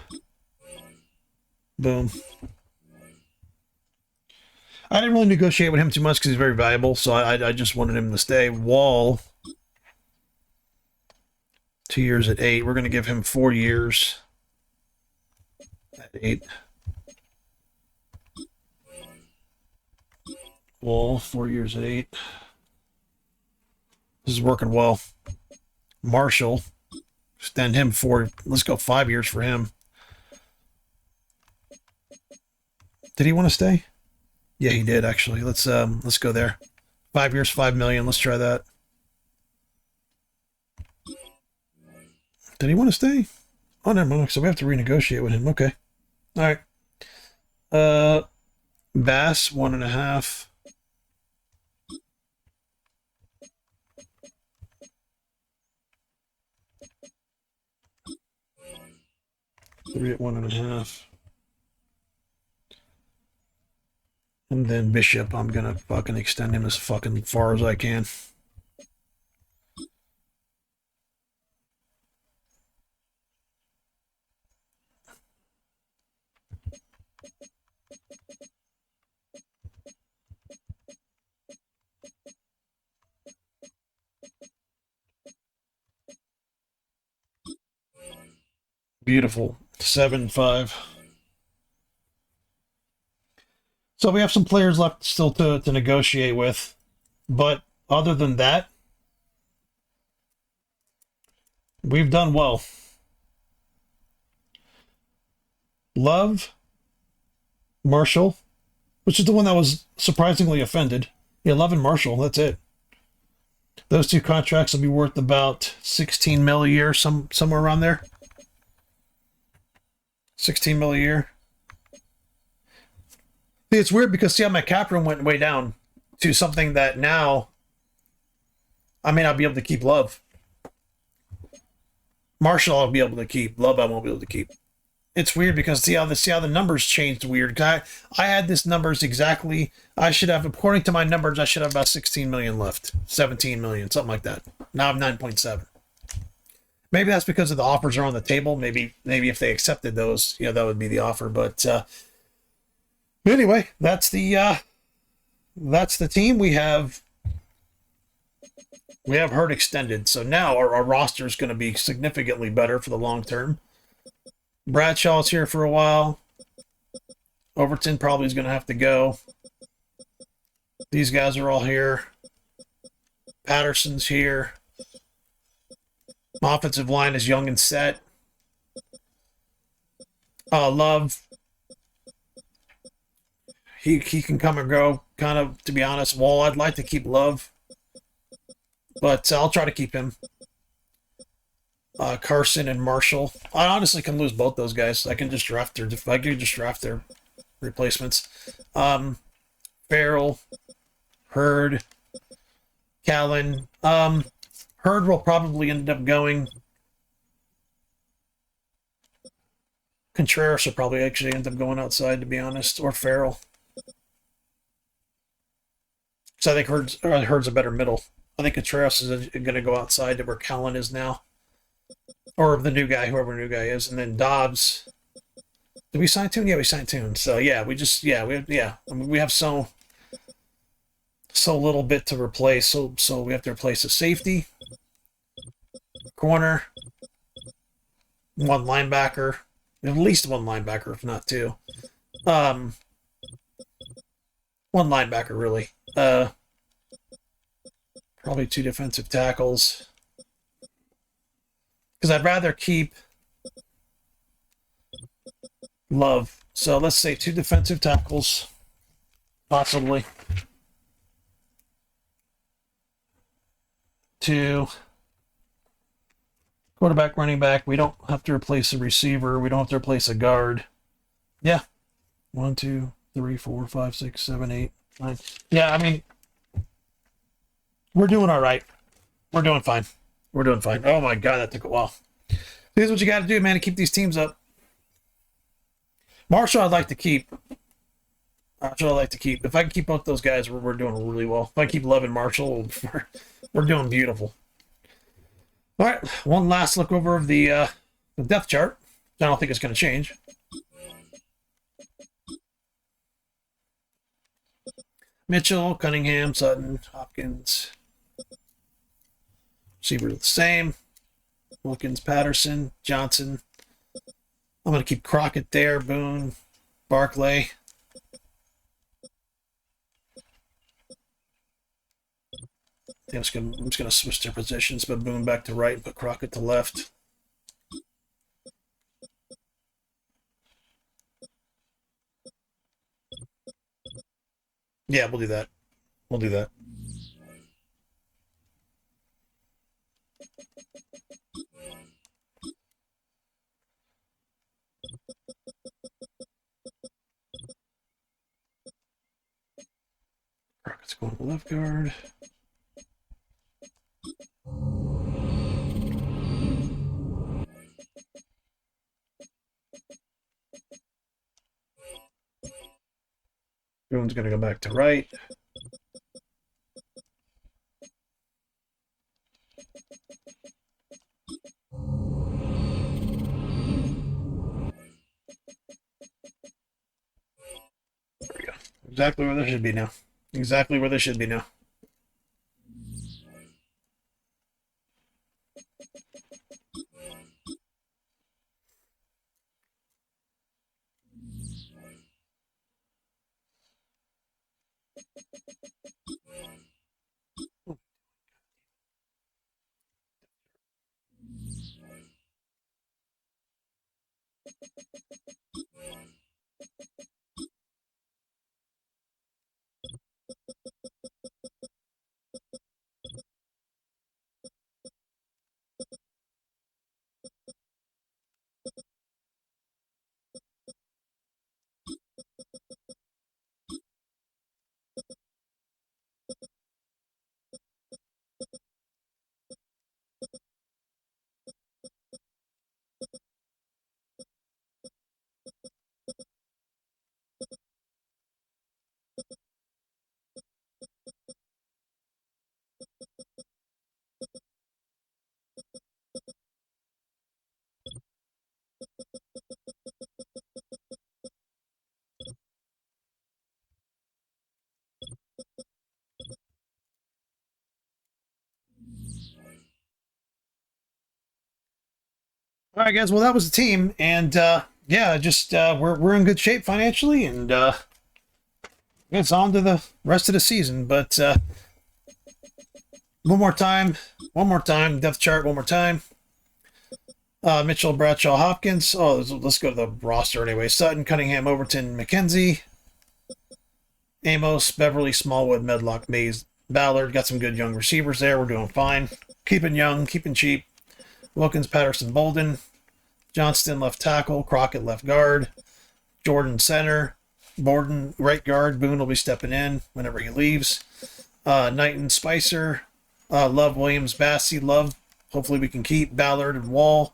Boom. I didn't really negotiate with him too much because he's very valuable, so I just wanted him to stay. Wall, 2 years at 8. We're going to give him 4 years at 8. Wall, 4 years at 8. This is working well. Marshall, extend him 4. Let's go 5 years for him. Did he want to stay? Yeah, he did actually. Let's go there. 5 years, 5 million. Let's try that. Did he want to stay? Oh, never mind. So we have to renegotiate with him. Okay. All right. Bass, 1.5. 3 at 1.5. And then Bishop, I'm gonna fucking extend him as fucking far as I can. Beautiful. 7-5. So we have some players left still to negotiate with. But other than that, we've done well. Love, Marshall, which is the one that was surprisingly offended. Yeah, Love and Marshall, that's it. Those 2 contracts will be worth about 16 mil a year, somewhere around there. 16 mil a year. See, it's weird because see how my cap room went way down to something that now I may not be able to keep. Love. Marshall I'll be able to keep. Love I won't be able to keep. It's weird because see how the numbers changed weird. I had this numbers exactly. I should have, according to my numbers, I should have about 16 million left. 17 million, something like that. Now I'm 9.7. Maybe that's because of the offers are on the table. Maybe if they accepted those, that would be the offer. But anyway, that's the team. We have Hurt extended, so now our roster is going to be significantly better for the long term. Bradshaw's here for a while. Overton probably is going to have to go. These guys are all here. Patterson's here. Offensive line is young and set. Love. He can come and go. Kind of, to be honest, Wall, I'd like to keep Love, but I'll try to keep him. Carson and Marshall. I honestly can lose both those guys. I can just draft their replacements. Farrell, Hurd, Callan. Hurd will probably end up going. Contreras will probably actually end up going outside, to be honest, or Farrell. So I think Hurd's a better middle. I think Contreras is going to go outside to where Callan is now. Or the new guy, whoever the new guy is. And then Dobbs. Did we sign Toon? Yeah, we signed Toon. So yeah, we have so little bit to replace. So we have to replace a safety, corner, 1 linebacker, at least 1 linebacker, if not 2. 1 linebacker, really. Probably 2 defensive tackles. Because I'd rather keep Love. So let's say 2 defensive tackles, possibly. 2 quarterback, running back. We don't have to replace a receiver. We don't have to replace a guard. Yeah. 1, 2, 3, 4, 5, 6, 7, 8, 9. Yeah, I mean, we're doing all right. We're doing fine. We're doing fine. Oh my God, that took a while. Here's what you got to do, man, to keep these teams up. Marshall, I'd like to keep. Marshall, I'd like to keep. If I can keep both those guys, we're doing really well. If I keep Love and Marshall, we're doing beautiful. All right, one last look over of the depth chart. I don't think it's going to change. Mitchell, Cunningham, Sutton, Hopkins. Receiver the same. Wilkins, Patterson, Johnson. I'm going to keep Crockett there. Boone, Barclay. I'm just going to switch their positions, but Boone back to right and put Crockett to left. Yeah, we'll do that. We'll do that. Crockett's going to left guard. Boone's going to go back to right. There we go. Exactly where they should be now. Exactly where they should be now. All right, guys. Well, that was the team, and yeah, just we're in good shape financially, and it's on to the rest of the season. But one more time, depth chart, one more time. Mitchell, Bradshaw, Hopkins. Oh, let's go to the roster anyway. Sutton, Cunningham, Overton, McKenzie, Amos, Beverly, Smallwood, Medlock, Mays, Ballard. Got some good young receivers there. We're doing fine. Keeping young, keeping cheap. Wilkins, Patterson, Bolden. Johnston, left tackle. Crockett, left guard. Jordan, center. Borden, right guard. Boone will be stepping in whenever he leaves. Knighton, Spicer. Love, Williams, Bassey. Love, hopefully we can keep. Ballard and Wall.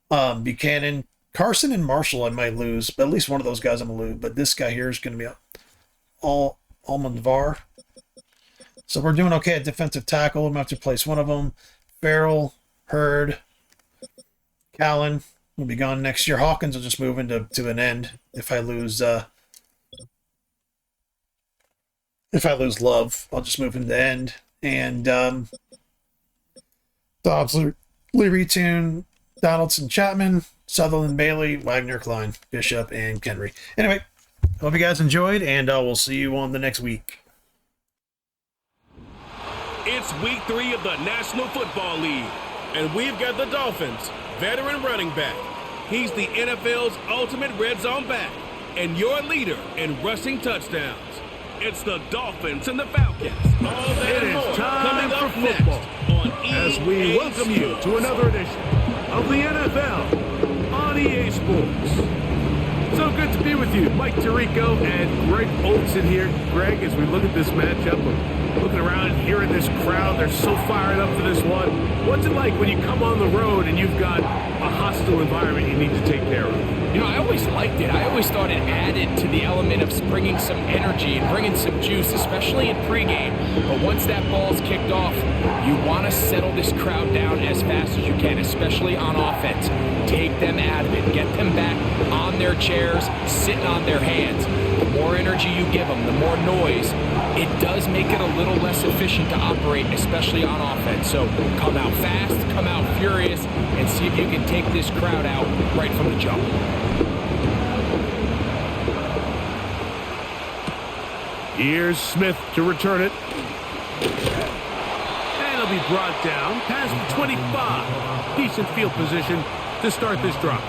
Buchanan. Carson and Marshall I might lose, but at least one of those guys I'm going to lose. But this guy here is going to be Almanvar. So we're doing okay at defensive tackle. I'm going to have to replace one of them. Farrell, Hurd, Callan will be gone next year. Hawkins will just move into an end if I lose Love. I'll just move into end. And Dobbs, Leary, Tune, Donaldson, Chapman, Sutherland, Bailey, Wagner, Klein, Bishop, and Kenry. Anyway, hope you guys enjoyed, and we'll see you on the next week. It's week 3 of the National Football League, and we've got the Dolphins, veteran running back He's the NFL's ultimate red zone back and your leader in rushing touchdowns. It's the Dolphins and the Falcons. All that It and more is time coming up for football next on as we EA welcome you to another edition of the NFL on EA Sports. So good to be with you, Mike Tirico and Greg Olson here. Greg, as we look at this matchup, I'm looking around and hearing this crowd, they're so fired up for this one. What's it like when you come on the road and you've got a hostile environment you need to take care of? You know, I always liked it. I always thought it added to the element of bringing some energy and bringing some juice, especially in pregame. But once that ball's kicked off, you want to settle this crowd down as fast as you can, especially on offense. Take them out of it. Get them back on their chairs, sitting on their hands. The more energy you give them, the more noise, it does make it a little less efficient to operate, especially on offense. So come out fast, come out furious, and see if you can take this crowd out right from the jump. Here's Smith to return it. And it'll be brought down past the 25. Decent field position to start this drive.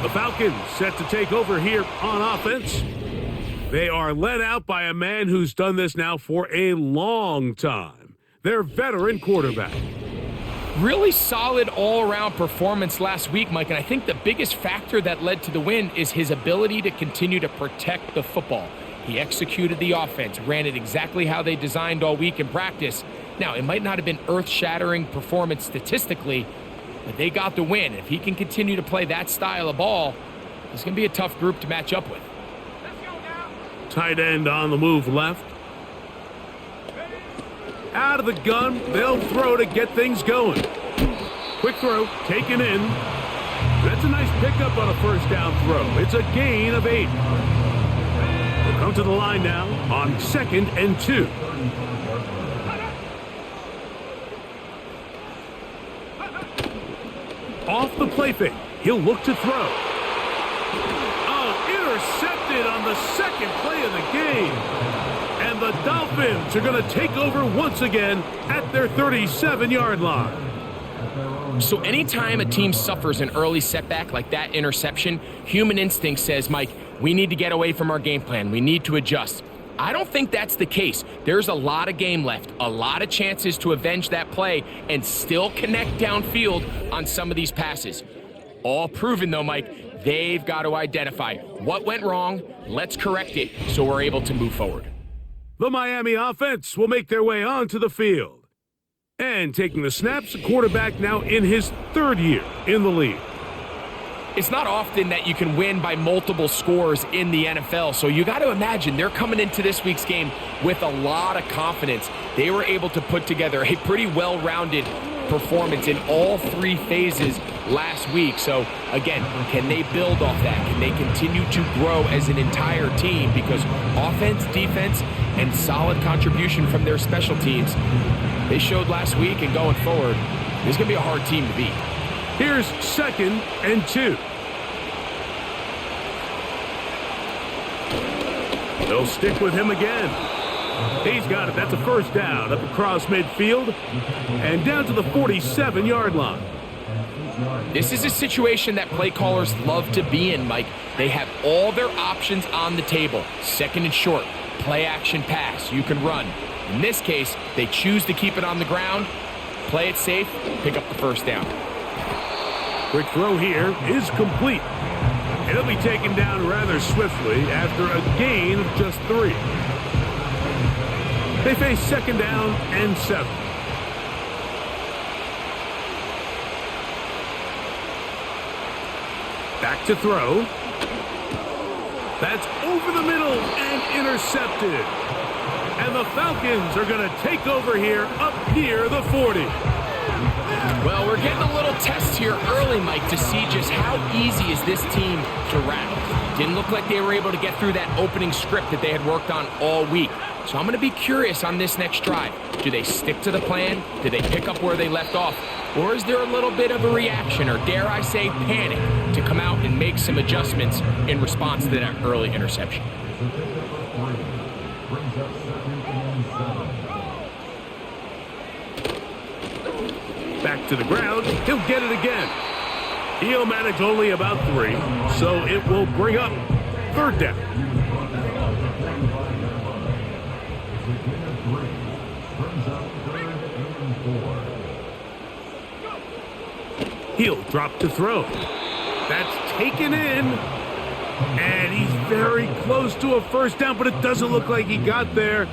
The Falcons set to take over here on offense. They are led out by a man who's done this now for a long time. Their veteran quarterback. Really solid all-around performance last week, Mike, and I think the biggest factor that led to the win is his ability to continue to protect the football. He executed the offense, ran it exactly how they designed all week in practice. Now, it might not have been earth-shattering performance statistically, but they got the win. If he can continue to play that style of ball, it's going to be a tough group to match up with. Tight end on the move left. Out of the gun, they'll throw to get things going. Quick throw, taken in. That's a nice pickup on a first down throw. It's a gain of 8. They'll come to the line now on 2nd and 2. Off the play fake, he'll look to throw. Oh, intercepted on the second play of the game. And the Dolphins are going to take over once again at their 37-yard line. So anytime a team suffers an early setback like that interception, human instinct says, Mike, we need to get away from our game plan. We need to adjust. I don't think that's the case. There's a lot of game left, a lot of chances to avenge that play and still connect downfield on some of these passes. All proven, though, Mike, they've got to identify what went wrong, let's correct it so we're able to move forward. The Miami offense will make their way onto the field. And taking the snaps, the quarterback now in his 3rd year in the league. It's not often that you can win by multiple scores in the NFL, so you got to imagine they're coming into this week's game with a lot of confidence. They were able to put together a pretty well-rounded performance in all 3 phases last week. So, again, can they build off that? Can they continue to grow as an entire team? Because offense, defense, and solid contribution from their special teams, they showed last week, and going forward, this is going to be a hard team to beat. Here's 2nd and 2. They'll stick with him again. He's got it. That's a first down up across midfield and down to the 47-yard line. This is a situation that play callers love to be in, Mike. They have all their options on the table. 2nd and short, play action pass. You can run. In this case, they choose to keep it on the ground, play it safe, pick up the first down. Quick throw here is complete. It'll be taken down rather swiftly after a gain of just 3. They face 2nd down and 7. Back to throw. That's over the middle and intercepted. And the Falcons are going to take over here up near the 40. Well, we're getting a little test here early, Mike, to see just how easy is this team to rattle. Didn't look like they were able to get through that opening script that they had worked on all week. So I'm going to be curious on this next drive. Do they stick to the plan? Do they pick up where they left off? Or is there a little bit of a reaction, or dare I say panic, to come out and make some adjustments in response to that early interception? Back to the ground. He'll get it again. He'll manage only about 3, so it will bring up 3rd down. He'll drop to throw. That's taken in. And he's very close to a 1st down, but it doesn't look like he got there.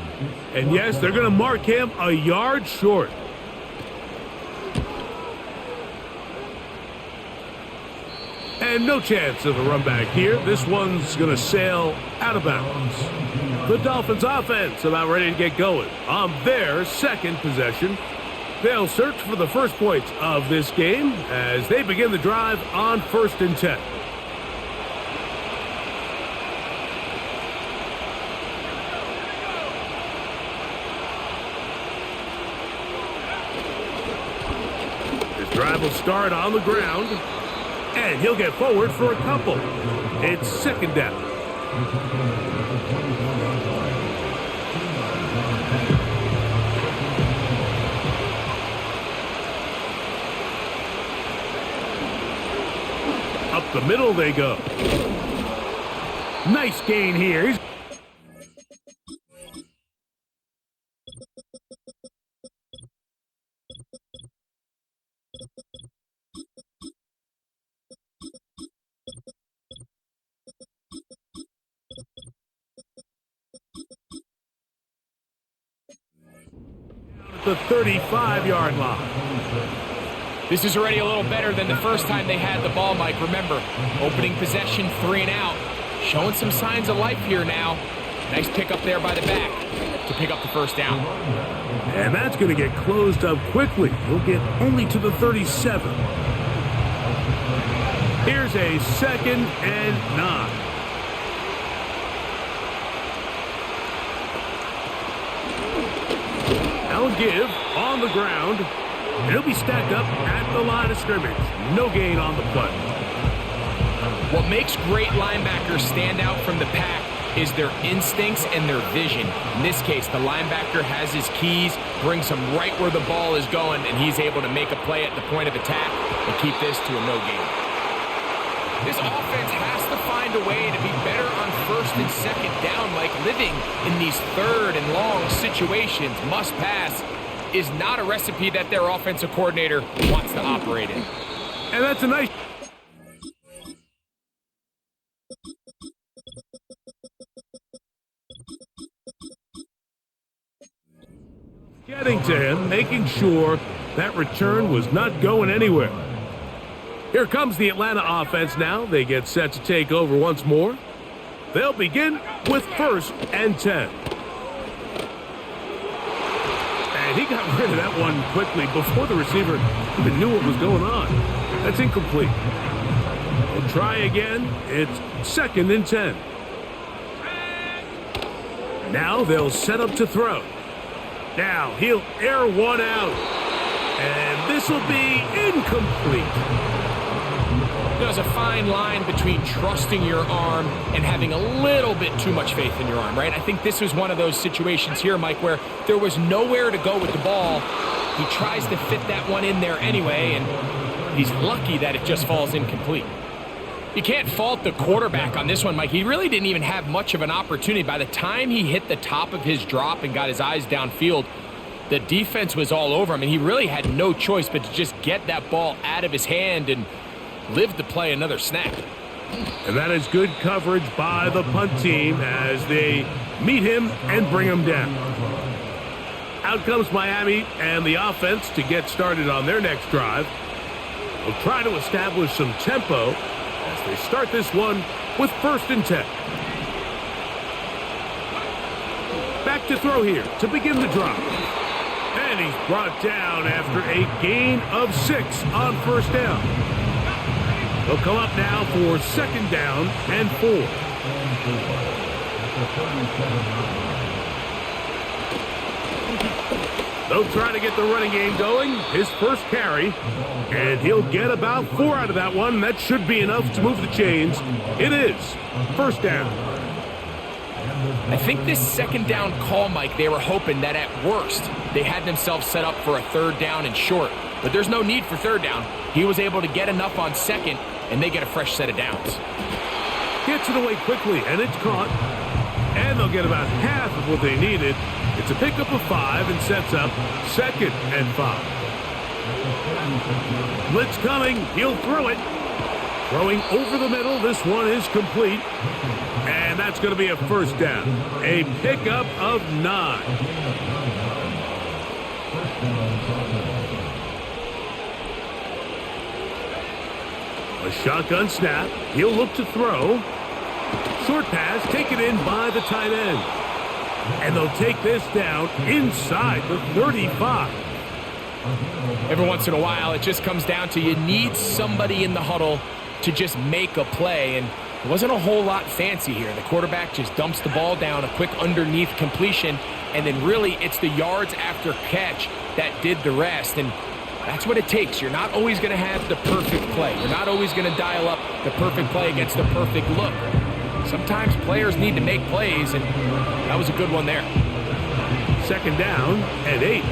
And yes, they're going to mark him a yard short. And no chance of a run back here. This one's going to sail out of bounds. The Dolphins offense about ready to get going on their 2nd possession. They'll search for the first points of this game as they begin the drive on 1st and 10. This drive will start on the ground, and he'll get forward for a couple. It's 2nd down. Up the middle they go. Nice gain here. He's the 35-yard line. This is already a little better than the first time they had the ball, Mike. Remember, opening possession, 3 and out. Showing some signs of life here now. Nice pick up there by the back to pick up the 1st down. And that's going to get closed up quickly. He'll get only to the 37. Here's a 2nd and 9. Now give on the ground. And he'll be stacked up at the line of scrimmage. No gain on the play. What makes great linebackers stand out from the pack is their instincts and their vision. In this case, the linebacker has his keys, brings him right where the ball is going, and he's able to make a play at the point of attack and keep this to a no gain. This offense has to find a way to be better on 1st and 2nd down, like living in these 3rd and long situations. Must pass is not a recipe that their offensive coordinator wants to operate in. And that's a nice... Getting to him, making sure that return was not going anywhere. Here comes the Atlanta offense now. They get set to take over once more. They'll begin with 1st and 10. And he got rid of that one quickly before the receiver even knew what was going on. That's incomplete. They'll try again. It's 2nd and 10. Now they'll set up to throw. Now he'll air one out. And this will be incomplete. There's a fine line between trusting your arm and having a little bit too much faith in your arm, right? I think this was one of those situations here, Mike, where there was nowhere to go with the ball. He tries to fit that one in there anyway, and he's lucky that it just falls incomplete. You can't fault the quarterback on this one, Mike. He really didn't even have much of an opportunity. By the time he hit the top of his drop and got his eyes downfield, the defense was all over him, and he really had no choice but to just get that ball out of his hand and live to play another snap. And that is good coverage by the punt team as they meet him and bring him down. Out comes Miami and the offense to get started on their next drive. They'll try to establish some tempo as they start this one with 1st and 10. Back to throw here to begin the drive. And he's brought down after a gain of 6 on 1st down. They'll come up now for 2nd down and 4. They'll try to get the running game going. His first carry. And he'll get about 4 out of that one. That should be enough to move the chains. It is 1st down. I think this 2nd down call, Mike, they were hoping that at worst they had themselves set up for a 3rd down and short. But there's no need for third down. He was able to get enough on second, and they get a fresh set of downs. Gets it away quickly, and it's caught. And they'll get about half of what they needed. It's a pickup of 5 and sets up 2nd and 5. Blitz coming. He'll throw it. Throwing over the middle. This one is complete. And that's going to be a first down. A pickup of 9. A shotgun snap. He'll look to throw. Short pass taken in by the tight end. And they'll take this down inside the 35. Every once in a while, it just comes down to you need somebody in the huddle to just make a play. And it wasn't a whole lot fancy here. The quarterback just dumps the ball down, a quick underneath completion, and then really it's the yards after catch that did the rest. And that's what it takes. You're not always going to have the perfect play. You're not always going to dial up the perfect play against the perfect look. Sometimes players need to make plays, and that was a good one there. 2nd down and 8.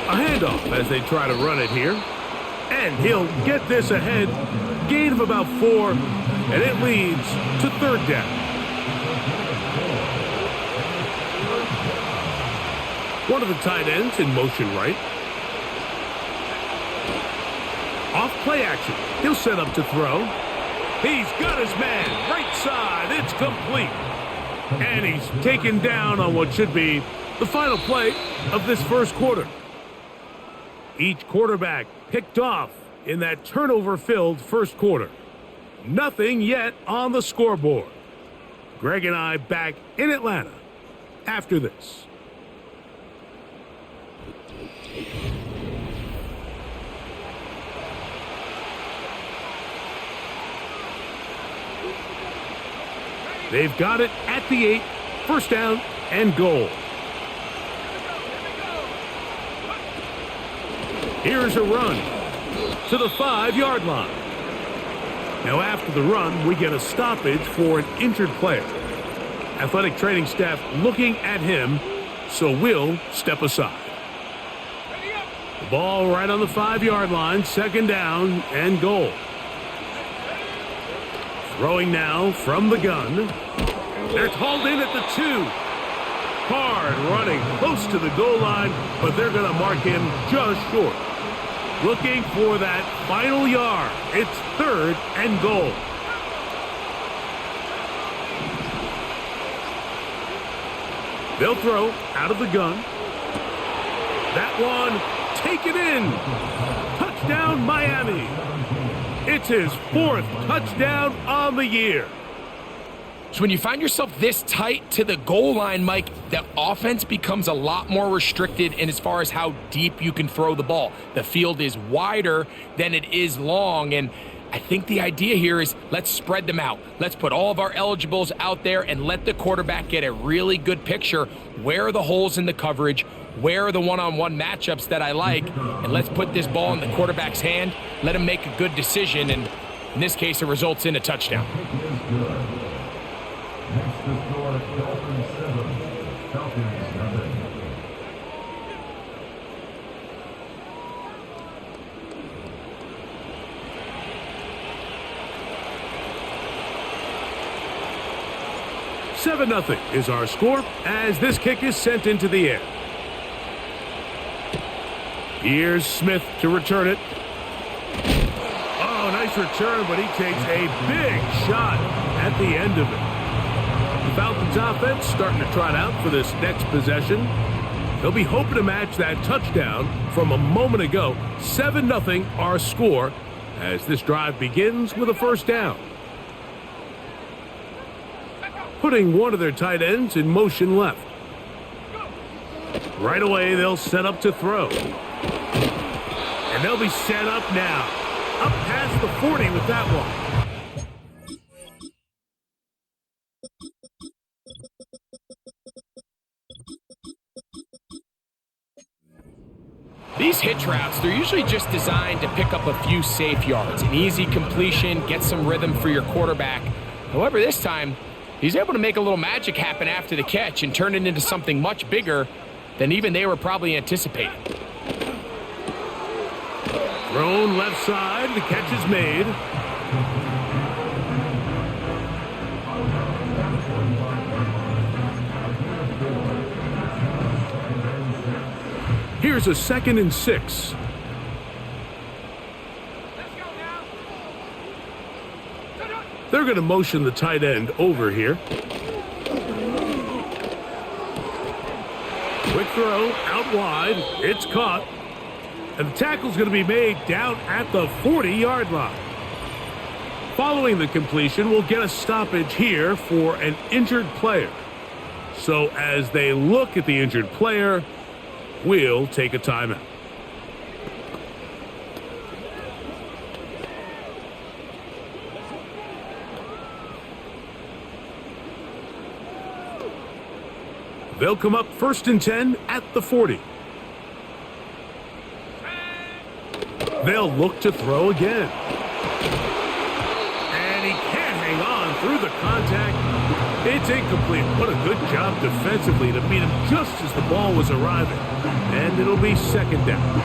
A handoff as they try to run it here. And he'll get this ahead. Gain of about 4, and it leads to 3rd down. One of the tight ends in motion right. Off play action. He'll set up to throw. He's got his man. Right side. It's complete. And he's taken down on what should be the final play of this first quarter. Each quarterback picked off in that turnover-filled first quarter. Nothing yet on the scoreboard. Greg and I back in Atlanta after this. They've got it at the 8, 1st down and goal. Here's a run to the 5-yard line. Now after the run, we get a stoppage for an injured player. Athletic training staff looking at him, so we'll step aside. The ball right on the 5-yard line, 2nd down and goal. Throwing now from the gun. They're hauled in at the 2. Hard running close to the goal line, but they're going to mark him just short. Looking for that final yard. It's 3rd and goal. They'll throw out of the gun. That one taken in. Touchdown, Miami. It's his 4th touchdown on the year. So when you find yourself this tight to the goal line, Mike, the offense becomes a lot more restricted in as far as how deep you can throw the ball. The field is wider than it is long, and I think the idea here is let's spread them out. Let's put all of our eligibles out there and let the quarterback get a really good picture. Where are the holes in the coverage? Where are the one-on-one matchups that I like? And let's put this ball in the quarterback's hand. Let him make a good decision, and in this case, it results in a touchdown. Next to score, Dolphins 7, Falcons 7. Nothing is our score as this kick is sent into the air. Here's Smith to return it. Oh, nice return, but he takes a big shot at the end of it. The Falcons offense starting to trot out for this next possession. They'll be hoping to match that touchdown from a moment ago. 7-0 our score as this drive begins with a first down. Putting one of their tight ends in motion left. Right away, they'll set up to throw. And they'll be set up now. Up past the 40 with that one. These hitch routes, they're usually just designed to pick up a few safe yards. An easy completion, get some rhythm for your quarterback. However, this time, He's able to make a little magic happen after the catch and turn it into something much bigger than even they were probably anticipating. Thrown left side, the catch is made. Here's a 2nd and 6. They're going to motion the tight end over here. Quick throw, out wide. It's caught. And the tackle's going to be made down at the 40-yard line. Following the completion, we'll get a stoppage here for an injured player. So as they look at the injured player, we'll take a timeout. They'll come up 1st and 10 at the 40. They'll look to throw again. And he can't hang on through the contact. It's incomplete. What a good job defensively to beat him just as the ball was arriving. And it'll be 2nd down.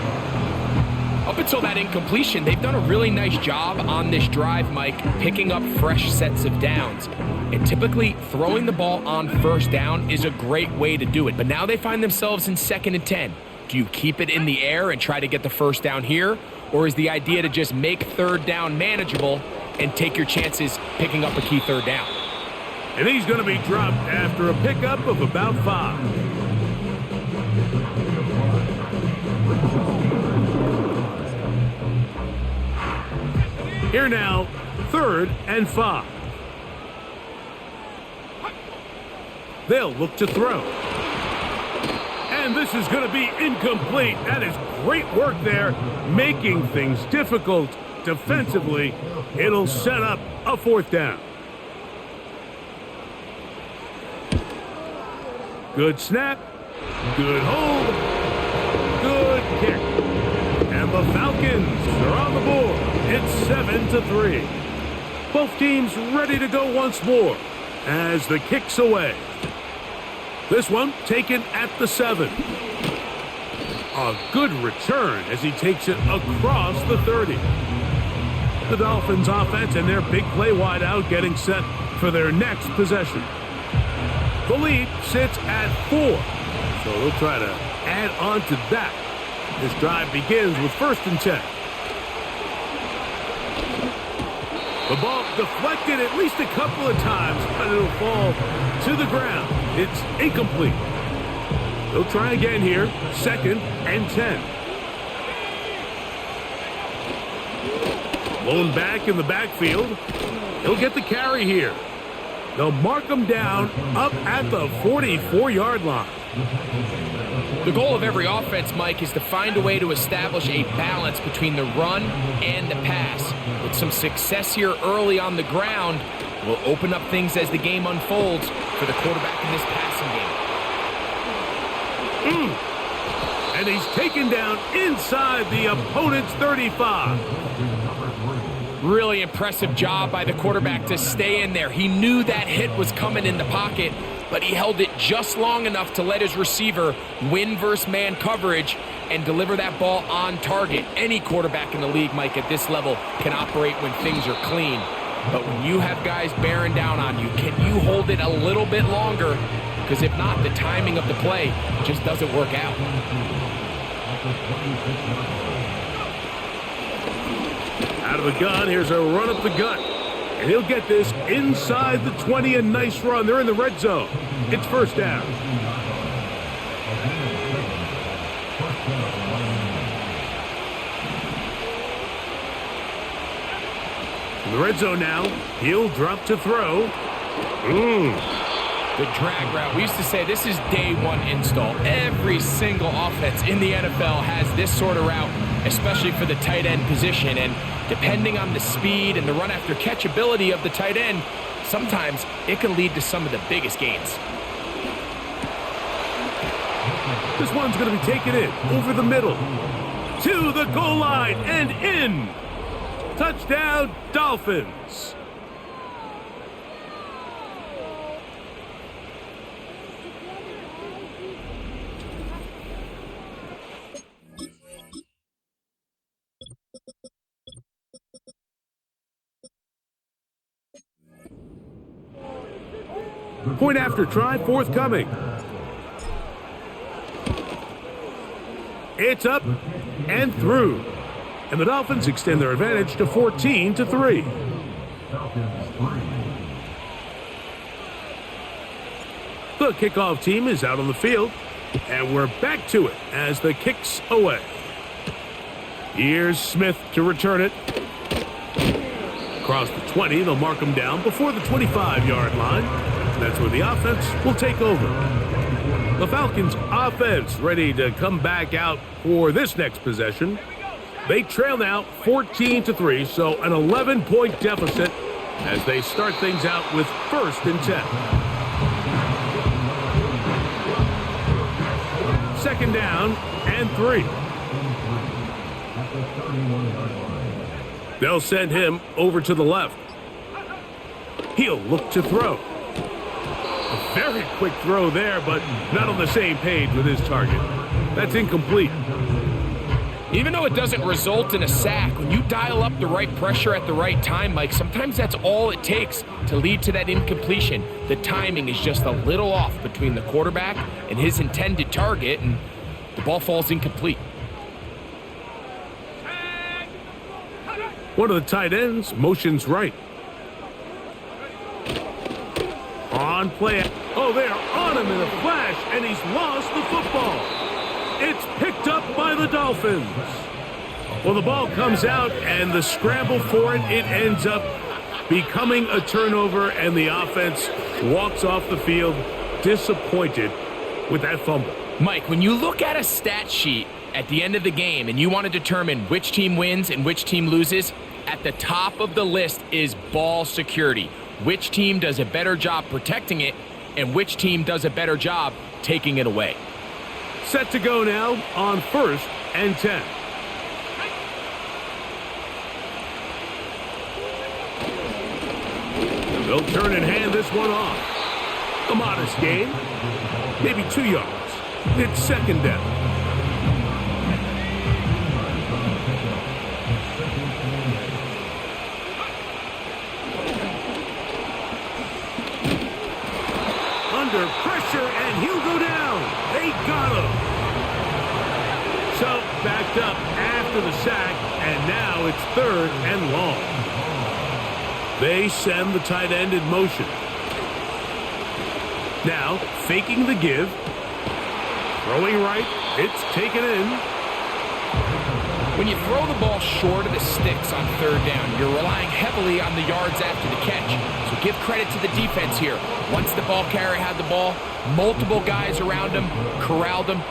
Up until that incompletion, they've done a really nice job on this drive, Mike, picking up fresh sets of downs. And typically, throwing the ball on 1st down is a great way to do it. But now they find themselves in 2nd and 10. Do you keep it in the air and try to get the 1st down here? Or is the idea to just make 3rd down manageable and take your chances picking up a key 3rd down? And he's going to be dropped after a pickup of about 5. Here now, 3rd and 5. They'll look to throw. And this is going to be incomplete. That is great work there, making things difficult defensively. It'll set up a 4th down. Good snap. Good hold. Good kick. And the Falcons are on the board. It's 7-3. Both teams ready to go once more as the kick's away. This one taken at the 7. A good return as he takes it across the 30. The Dolphins offense and their big play wide out getting set for their next possession. The lead sits at 4, so they'll try to add on to that. This drive begins with 1st and 10. The ball deflected at least a couple of times, but it'll fall to the ground. It's incomplete. They'll try again here, 2nd and 10. Blown back in the backfield. He'll get the carry here. They'll mark him down up at the 44-yard line. The goal of every offense, Mike, is to find a way to establish a balance between the run and the pass. With some success here early on the ground, will open up things as the game unfolds for the quarterback in this passing game. And he's taken down inside the opponent's 35. Really impressive job by the quarterback to stay in there. He knew that hit was coming in the pocket, but he held it just long enough to let his receiver win versus man coverage and deliver that ball on target. Any quarterback in the league, Mike, at this level can operate when things are clean. But when you have guys bearing down on you, can you hold it a little bit longer? Because if not, the timing of the play just doesn't work out. Out of the gun, here's a run up the gut. And he'll get this inside the 20, a nice run. They're in the red zone. It's 1st down. In the red zone now, he'll drop to throw. The drag route. We used to say this is day one install. Every single offense in the NFL has this sort of route, especially for the tight end position. And depending on the speed and the run after catch ability of the tight end, sometimes it can lead to some of the biggest gains. This one's going to be taken in over the middle to the goal line and in. Touchdown, Dolphins. Point after try forthcoming. It's up and through. And the Dolphins extend their advantage to 14-3. Falcons 3. The kickoff team is out on the field, and we're back to it as the kick's away. Here's Smith to return it. Across the 20, they'll mark him down before the 25-yard line. That's where the offense will take over. The Falcons offense ready to come back out for this next possession. They trail now 14-3, so an 11-point deficit as they start things out with 1st and 10. 2nd down and 3. They'll send him over to the left. He'll look to throw. A very quick throw there, but not on the same page with his target. That's incomplete. Even though it doesn't result in a sack, when you dial up the right pressure at the right time, Mike, sometimes that's all it takes to lead to that incompletion. The timing is just a little off between the quarterback and his intended target, and the ball falls incomplete. One of the tight ends motions right. On play. Oh, they're on him in a flash, and he's lost the football. It's picked up by the Dolphins. Well, the ball comes out, and the scramble for it ends up becoming a turnover, and the offense walks off the field disappointed with that fumble. Mike, when you look at a stat sheet at the end of the game and you want to determine which team wins and which team loses, at the top of the list is ball security. Which team does a better job protecting it and which team does a better job taking it away. Set to go now on 1st and 10. They'll turn and hand this one off. A modest gain, maybe 2 yards. It's 2nd down. Under pressure, and he'll go down. They got him. So, backed up after the sack, and now it's 3rd and long. They send the tight end in motion. Now, faking the give. Throwing right, it's taken in. When you throw the ball short of the sticks on 3rd down, you're relying heavily on the yards after the catch. So give credit to the defense here. Once the ball carrier had the ball, multiple guys around him, corralled him.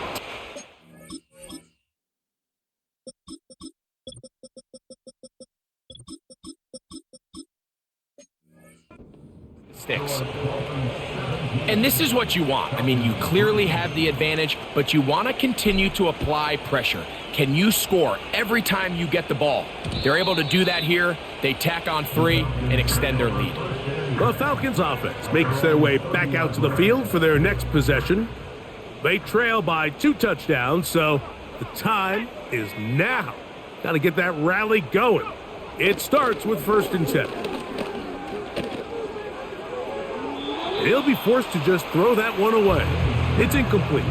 Sticks. And this is what you want. I mean, you clearly have the advantage, but you want to continue to apply pressure. Can you score every time you get the ball? They're able to do that here. They tack on 3 and extend their lead. The Falcons offense makes their way back out to the field for their next possession. They trail by 2 touchdowns, so the time is now. Got to get that rally going. It starts with 1st and 10. He'll be forced to just throw that one away. It's incomplete.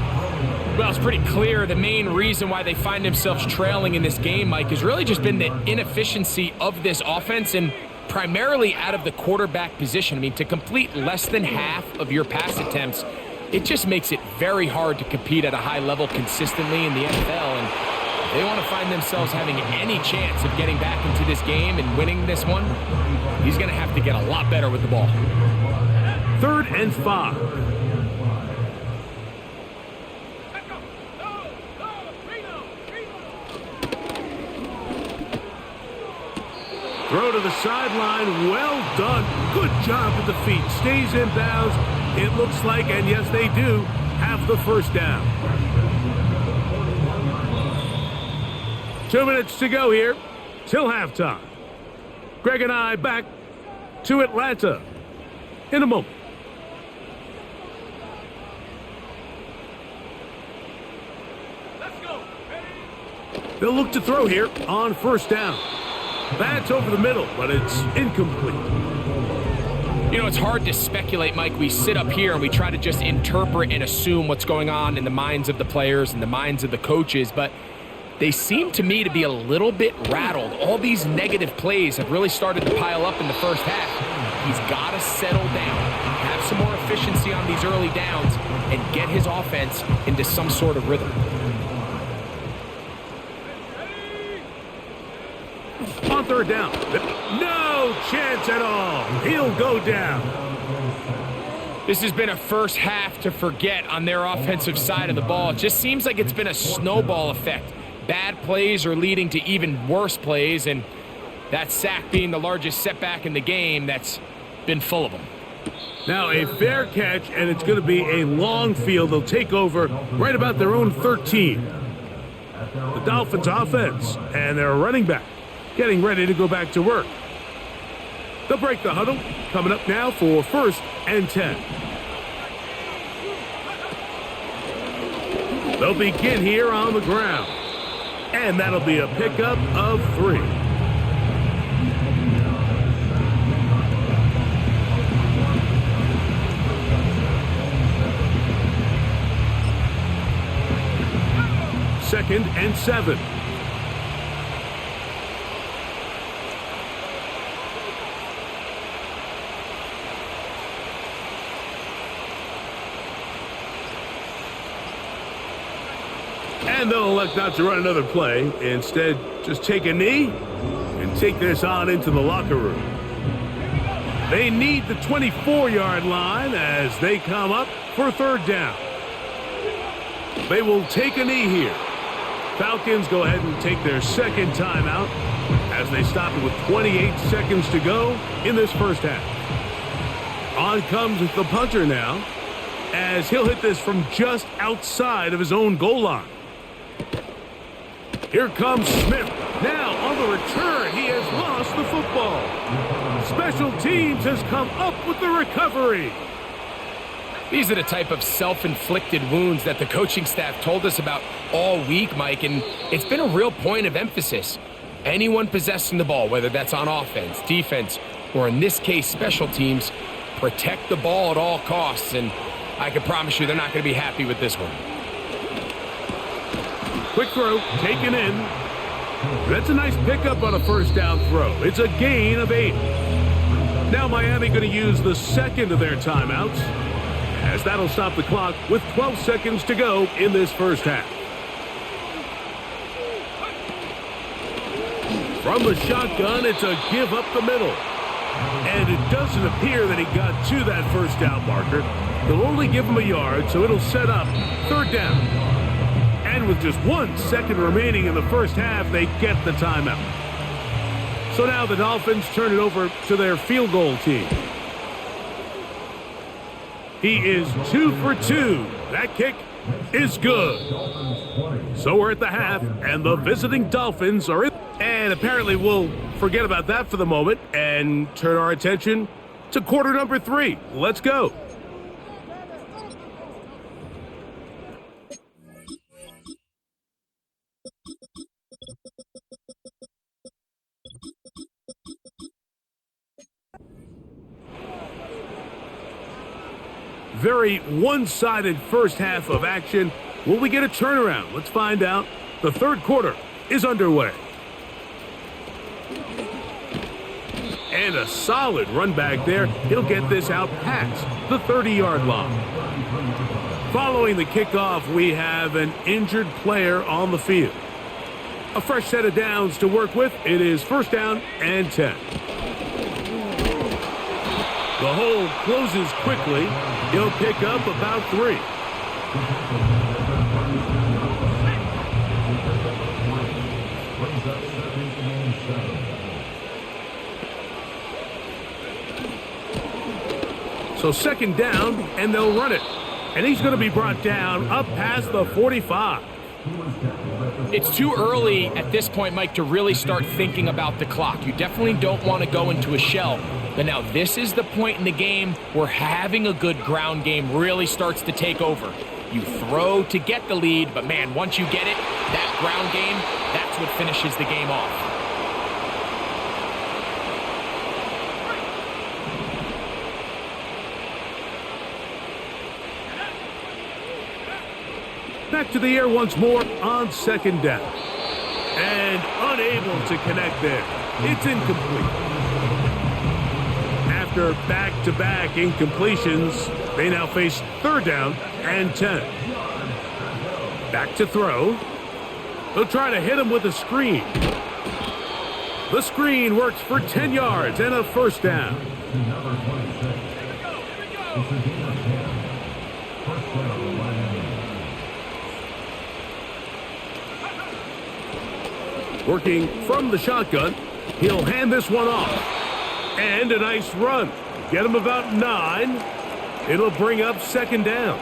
Well, it's pretty clear the main reason why they find themselves trailing in this game, Mike, has really just been the inefficiency of this offense and primarily out of the quarterback position. I mean, to complete less than half of your pass attempts, it just makes it very hard to compete at a high level consistently in the NFL. And if they want to find themselves having any chance of getting back into this game and winning this one, he's going to have to get a lot better with the ball. 3rd and 5. Throw to the sideline. Well done. Good job with the feet. Stays in bounds. It looks like, and yes, they do, have the 1st down. 2 minutes to go here till halftime. Greg and I back to Atlanta in a moment. They'll look to throw here on 1st down. That's over the middle, but it's incomplete. You know, it's hard to speculate, Mike. We sit up here and we try to just interpret and assume what's going on in the minds of the players and the minds of the coaches, but they seem to me to be a little bit rattled. All these negative plays have really started to pile up in the first half. He's got to settle down, have some more efficiency on these early downs, and get his offense into some sort of rhythm. On third down. No chance at all. He'll go down. This has been a first half to forget on their offensive side of the ball. It just seems like it's been a snowball effect. Bad plays are leading to even worse plays, and that sack being the largest setback in the game, that's been full of them. Now a fair catch, and it's going to be a long field. They'll take over right about their own 13. The Dolphins offense and their running back getting ready to go back to work. They'll break the huddle. Coming up now for 1st and 10. They'll begin here on the ground. And that'll be a pickup of 3. Second and 7. And they'll elect not to run another play. Instead, just take a knee and take this on into the locker room. They need the 24-yard line as they come up for 3rd down. They will take a knee here. Falcons go ahead and take their 2nd timeout as they stop it with 28 seconds to go in this first half. On comes the punter now as he'll hit this from just outside of his own goal line. Here comes Smith. Now on the return, he has lost the football. Special teams has come up with the recovery. These are the type of self-inflicted wounds that the coaching staff told us about all week, Mike, and it's been a real point of emphasis. Anyone possessing the ball, whether that's on offense, defense, or in this case, special teams, protect the ball at all costs, and I can promise you they're not going to be happy with this one. Quick throw, taken in. That's a nice pickup on a 1st down throw. It's a gain of 8. Now Miami going to use the 2nd of their timeouts, as that'll stop the clock with 12 seconds to go in this first half. From the shotgun, it's a give up the middle. And it doesn't appear that he got to that 1st down marker. They'll only give him a yard, so it'll set up 3rd down. And with just 1 second remaining in the first half, they get the timeout. So now the Dolphins turn it over to their field goal team. He is 2 for 2. That kick is good. So we're at the half, and the visiting Dolphins are in. And apparently we'll forget about that for the moment and turn our attention to quarter number 3. Let's go. Very one-sided first half of action. Will we get a turnaround? Let's find out. The 3rd quarter is underway. And a solid run back there. He'll get this out past the 30-yard line. Following the kickoff, we have an injured player on the field. A fresh set of downs to work with. It is 1st down and 10. The hole closes quickly. He'll pick up about 3. So 2nd down, and they'll run it. And he's going to be brought down up past the 45. It's too early at this point, Mike, to really start thinking about the clock. You definitely don't want to go into a shell. But now this is the point in the game where having a good ground game really starts to take over. You throw to get the lead, but man, once you get it, that ground game, that's what finishes the game off. Back to the air once more on second down. And unable to connect there. It's incomplete. After back-to-back incompletions, they now face third down and 10. Back to throw. They'll try to hit him with a screen. The screen works for 10 yards and a first down. Number 26. It's a gain of 10. First down, Miami. Working from the shotgun, he'll hand this one off. And a nice run. Get him about 9. It'll bring up second down.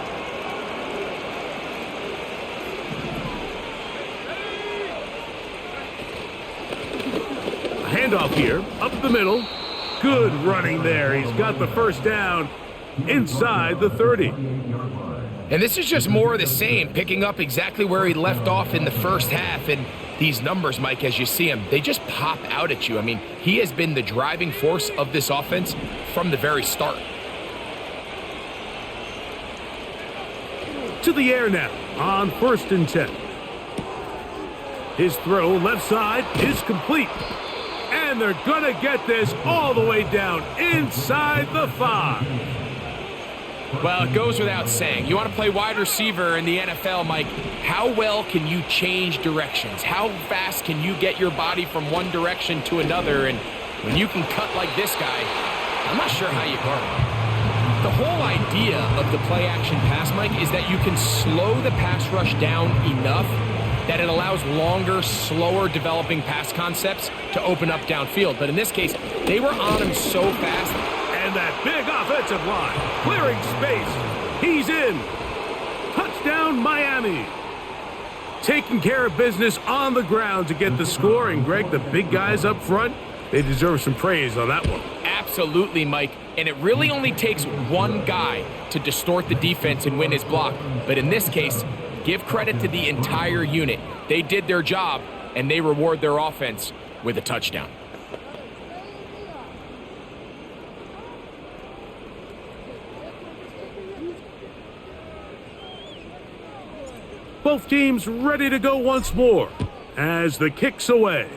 Handoff here, up the middle. Good running there. He's got the first down inside the 30. And this is just more of the same, picking up exactly where he left off in the first half. And these numbers, Mike, as you see him, they just pop out at you. I mean, he has been the driving force of this offense from the very start. To the air now on first and 10. His throw left side is complete. And they're going to get this all the way down inside the 5. Well, it goes without saying. You want to play wide receiver in the NFL, Mike, how well can you change directions? How fast can you get your body from one direction to another? And when you can cut like this guy, I'm not sure how you guard him. The whole idea of the play-action pass, Mike, is that you can slow the pass rush down enough that it allows longer, slower developing pass concepts to open up downfield. But in this case, they were on him so fast. And that big offensive line, clearing space. He's in. Touchdown, Miami. Taking care of business on the ground to get the score. And Greg, the big guys up front, they deserve some praise on that one. Absolutely, Mike. And it really only takes one guy to distort the defense and win his block. But in this case, give credit to the entire unit. They did their job, and they reward their offense with a touchdown. Both teams ready to go once more as the kick's away.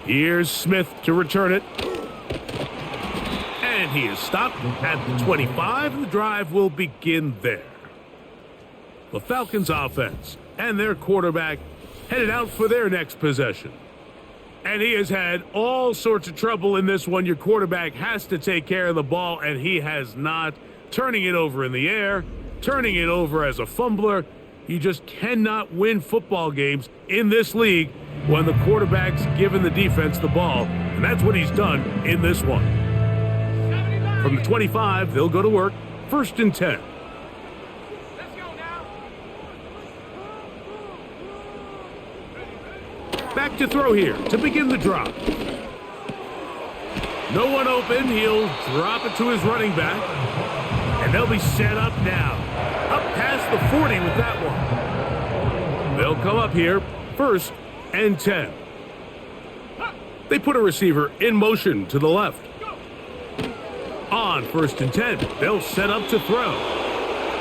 Here's Smith to return it. And he is stopped at the 25, and the drive will begin there. The Falcons offense and their quarterback headed out for their next possession. And he has had all sorts of trouble in this one. Your quarterback has to take care of the ball, and he has not. Turning it over in the air, turning it over as a fumbler. You just cannot win football games in this league when the quarterback's giving the defense the ball. And that's what he's done in this one. From the 25, they'll go to work. First and 10. Back to throw here to begin the drop. No one open. He'll drop it to his running back. And they'll be set up now. Up past the 40 with that one. They'll come up here. First and 10. They put a receiver in motion to the left. On first and 10, they'll set up to throw.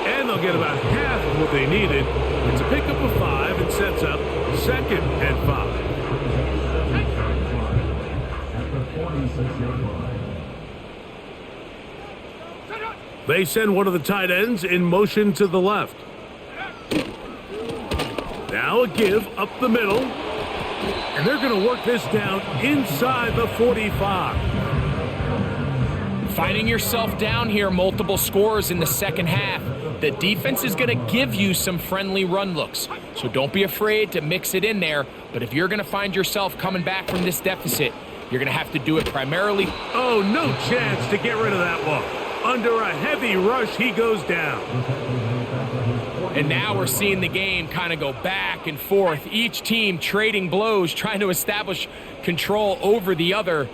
And they'll get about half of what they needed. It's a pickup of 5 and sets up second and 5. At the 46-yard line. They send one of the tight ends in motion to the left. Now a give up the middle. And they're going to work this down inside the 45. Finding yourself down here, multiple scores in the second half. The defense is going to give you some friendly run looks. So don't be afraid to mix it in there. But if you're going to find yourself coming back from this deficit, you're going to have to do it primarily. Oh, no chance to get rid of that one. Under a heavy rush, he goes down. And now we're seeing the game kind of go back and forth. Each team trading blows, trying to establish control over the other.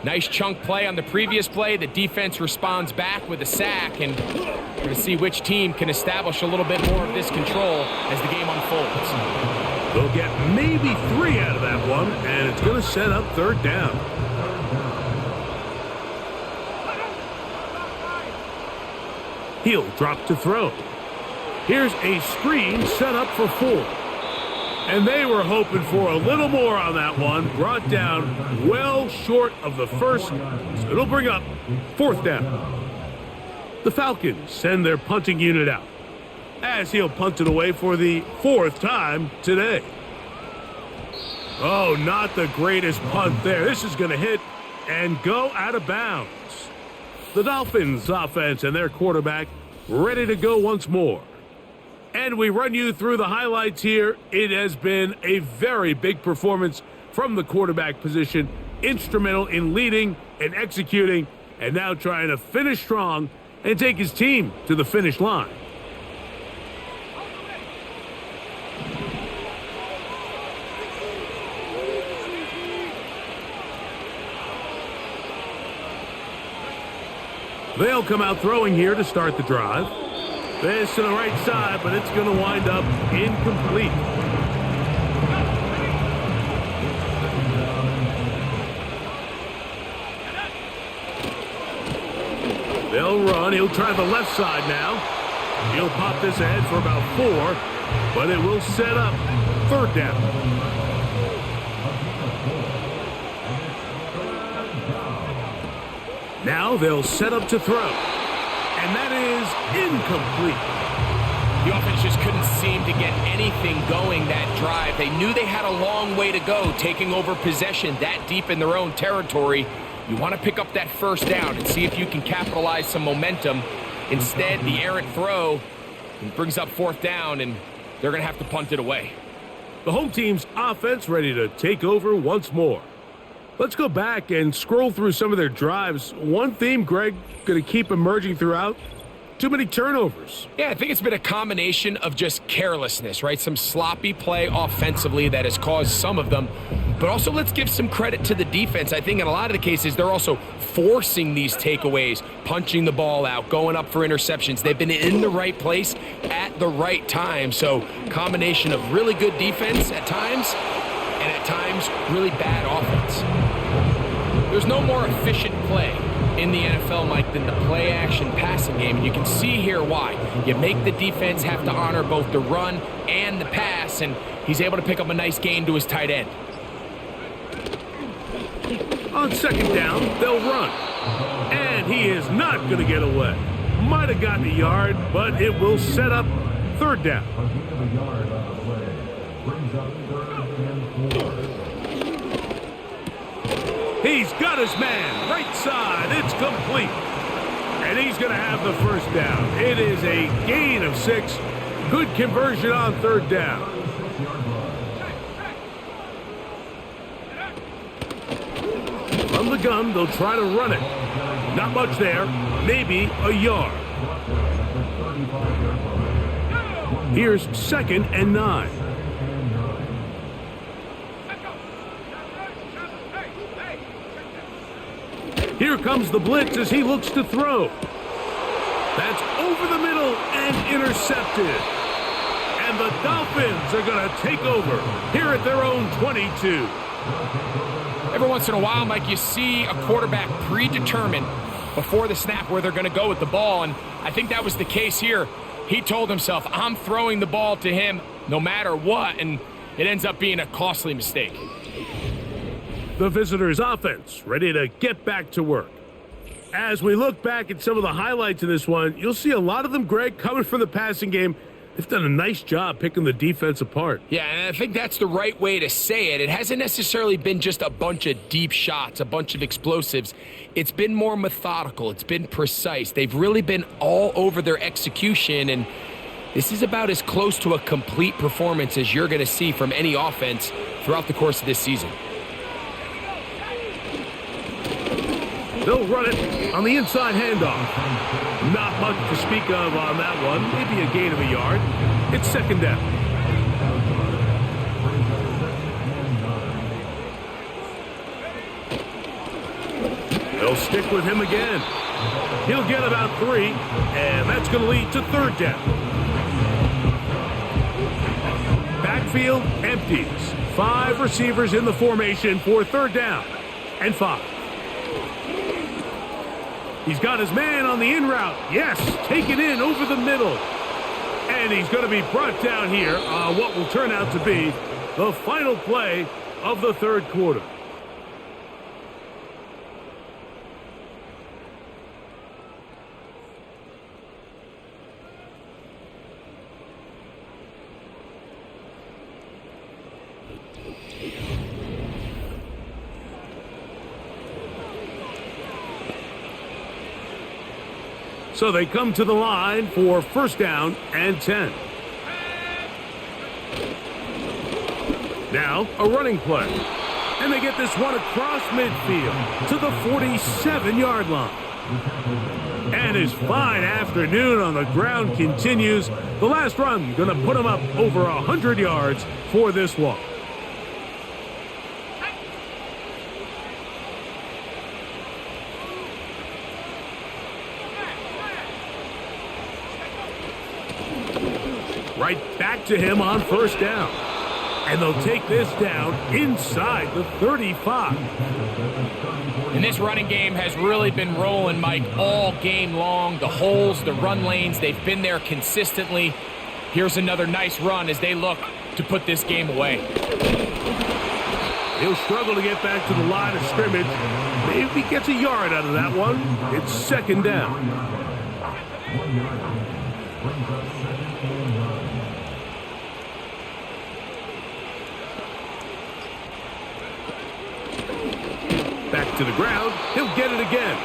Nice chunk play on the previous play. The defense responds back with a sack, and we're going to see which team can establish a little bit more of this control as the game unfolds. They'll get maybe 3 out of that one, and it's going to set up third down. He'll drop to throw. Here's a screen set up for 4. And they were hoping for a little more on that one. Brought down well short of the first. So it'll bring up 4th down. The Falcons send their punting unit out, as he'll punt it away for the 4th time today. Oh, not the greatest punt there. This is going to hit and go out of bounds. The Dolphins offense and their quarterback ready to go once more. And we run you through the highlights here. It has been a very big performance from the quarterback position, instrumental in leading and executing, and now trying to finish strong and take his team to the finish line. They'll come out throwing here to start the drive. This to the right side, but it's going to wind up incomplete. They'll run. He'll try the left side now. He'll pop this ahead for about 4, but it will set up 3rd down. Now they'll set up to throw. And that is incomplete. The offense just couldn't seem to get anything going that drive. They knew they had a long way to go, taking over possession that deep in their own territory. You want to pick up that 1st down and see if you can capitalize some momentum. Instead, the errant throw brings up 4th down, and they're going to have to punt it away. The home team's offense ready to take over once more. Let's go back and scroll through some of their drives. One theme, Greg, going to keep emerging throughout. Too many turnovers. Yeah, I think it's been a combination of just carelessness, right? Some sloppy play offensively that has caused some of them. But also, let's give some credit to the defense. I think in a lot of the cases, they're also forcing these takeaways, punching the ball out, going up for interceptions. They've been in the right place at the right time. So, combination of really good defense at times, and at times, really bad offense. There's no more efficient play in the NFL, Mike, than the play-action passing game. And you can see here why. You make the defense have to honor both the run and the pass, and he's able to pick up a nice gain to his tight end. On 2nd down, they'll run. And he is not going to get away. Might have gotten a yard, but it will set up 3rd down. He's got his man, right side, it's complete. And he's going to have the 1st down. It is a gain of 6. Good conversion on 3rd down. From the gun, they'll try to run it. Not much there, maybe a yard. Here's 2nd and 9. Here comes the blitz as he looks to throw. That's over the middle and intercepted. And the Dolphins are going to take over here at their own 22. Every once in a while, Mike, you see a quarterback predetermined before the snap where they're going to go with the ball, and I think that was the case here. He told himself, I'm throwing the ball to him no matter what, and it ends up being a costly mistake. The visitors' offense ready to get back to work. As we look back at some of the highlights in this one, you'll see a lot of them, Greg, coming from the passing game. They've done a nice job picking the defense apart. Yeah, and I think that's the right way to say it. It hasn't necessarily been just a bunch of deep shots, a bunch of explosives. It's been more methodical. It's been precise. They've really been all over their execution, and this is about as close to a complete performance as you're going to see from any offense throughout the course of this season. They'll run it on the inside handoff. Not much to speak of on that one. Maybe a gain of a yard. It's 2nd down. They'll stick with him again. He'll get about 3, and that's going to lead to 3rd down. Backfield empties. 5 receivers in the formation for 3rd down and 5. He's got his man on the in route. Yes, take it in over the middle. And he's going to be brought down here on what will turn out to be the final play of the third quarter. So they come to the line for first down and 10. Now a running play. And they get this one across midfield to the 47-yard line. And his fine afternoon on the ground continues. The last run going to put him up over 100 yards for this one. Right back to him on first down. And they'll take this down inside the 35. And this running game has really been rolling, Mike, all game long. The holes, the run lanes, they've been there consistently. Here's another nice run as they look to put this game away. He'll struggle to get back to the line of scrimmage. Maybe gets a yard out of that one. It's second down. 1 yard. Brings up second and 1. Back to the ground. He'll get it again.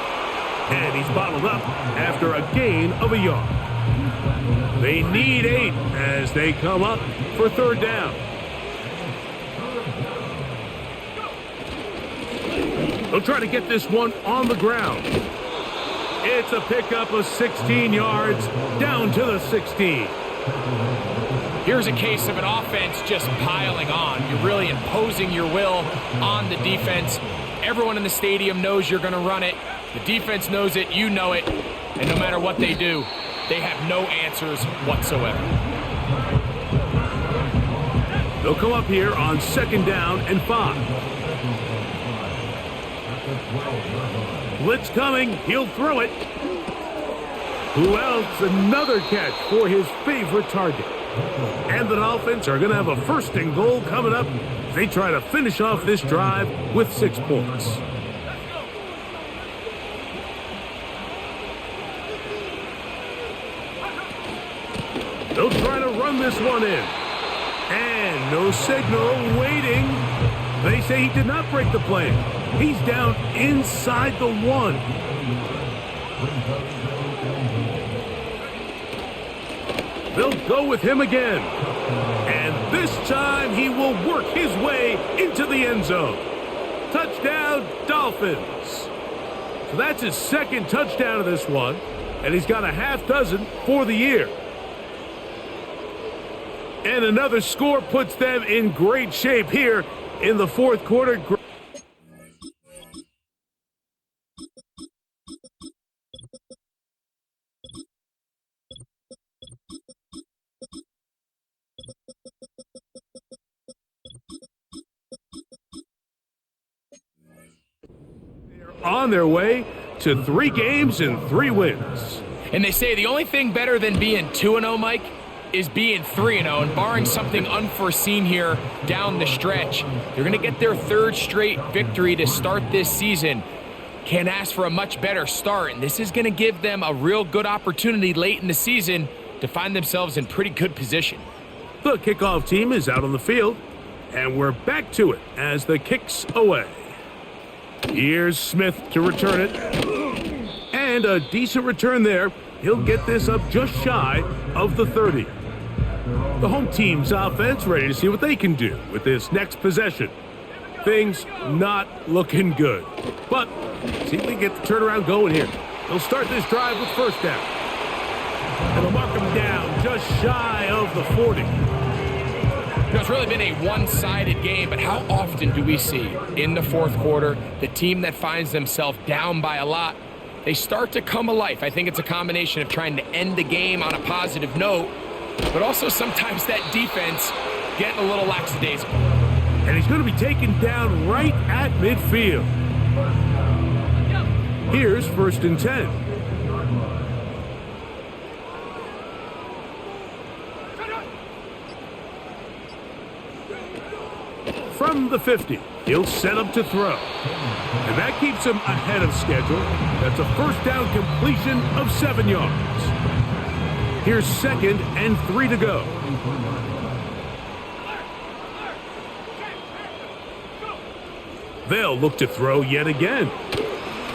And he's bottled up after a gain of a yard. They need 8 as they come up for third down. They'll try to get this one on the ground. It's a pickup of 16 yards down to the 16. Here's a case of an offense just piling on. You're really imposing your will on the defense. Everyone in the stadium knows you're going to run it. The defense knows it, you know it. And no matter what they do, they have no answers whatsoever. They'll come up here on second down and 5. Blitz coming. He'll throw it. Who else? Another catch for his favorite target. And the Dolphins are going to have a first and goal coming up. They try to finish off this drive with 6 points. They'll try to run this one in. And no signal, waiting. They say he did not break the plan. He's down inside the 1. They'll go with him again. And this time he will work his way into the end zone. Touchdown, Dolphins. So that's his second touchdown of this one. And he's got a half dozen for the year. And another score puts them in great shape here in the fourth quarter. On their way to 3 games and 3 wins. And they say the only thing better than being 2-0, Mike, is being 3-0. And barring something unforeseen here down the stretch, they're going to get their 3rd straight victory to start this season. Can't ask for a much better start. And this is going to give them a real good opportunity late in the season to find themselves in pretty good position. The kickoff team is out on the field. And we're back to it as the kick's away. Here's Smith to return it. And a decent return there. He'll get this up just shy of the 30. The home team's offense ready to see what they can do with this next possession. Things not looking good. But see if they can get the turnaround going here. They'll start this drive with first down. And they'll mark them down just shy of the 40. It's really been a one-sided game, but how often do we see in the fourth quarter the team that finds themselves down by a lot, they start to come alive? I think it's a combination of trying to end the game on a positive note, but also sometimes that defense getting a little lackadaisical. And he's going to be taken down right at midfield. Here's first and 10. from the 50. He'll set up to throw. And that keeps him ahead of schedule. That's a first down completion of 7 yards. Here's 2nd and 3 to go. They'll look to throw yet again.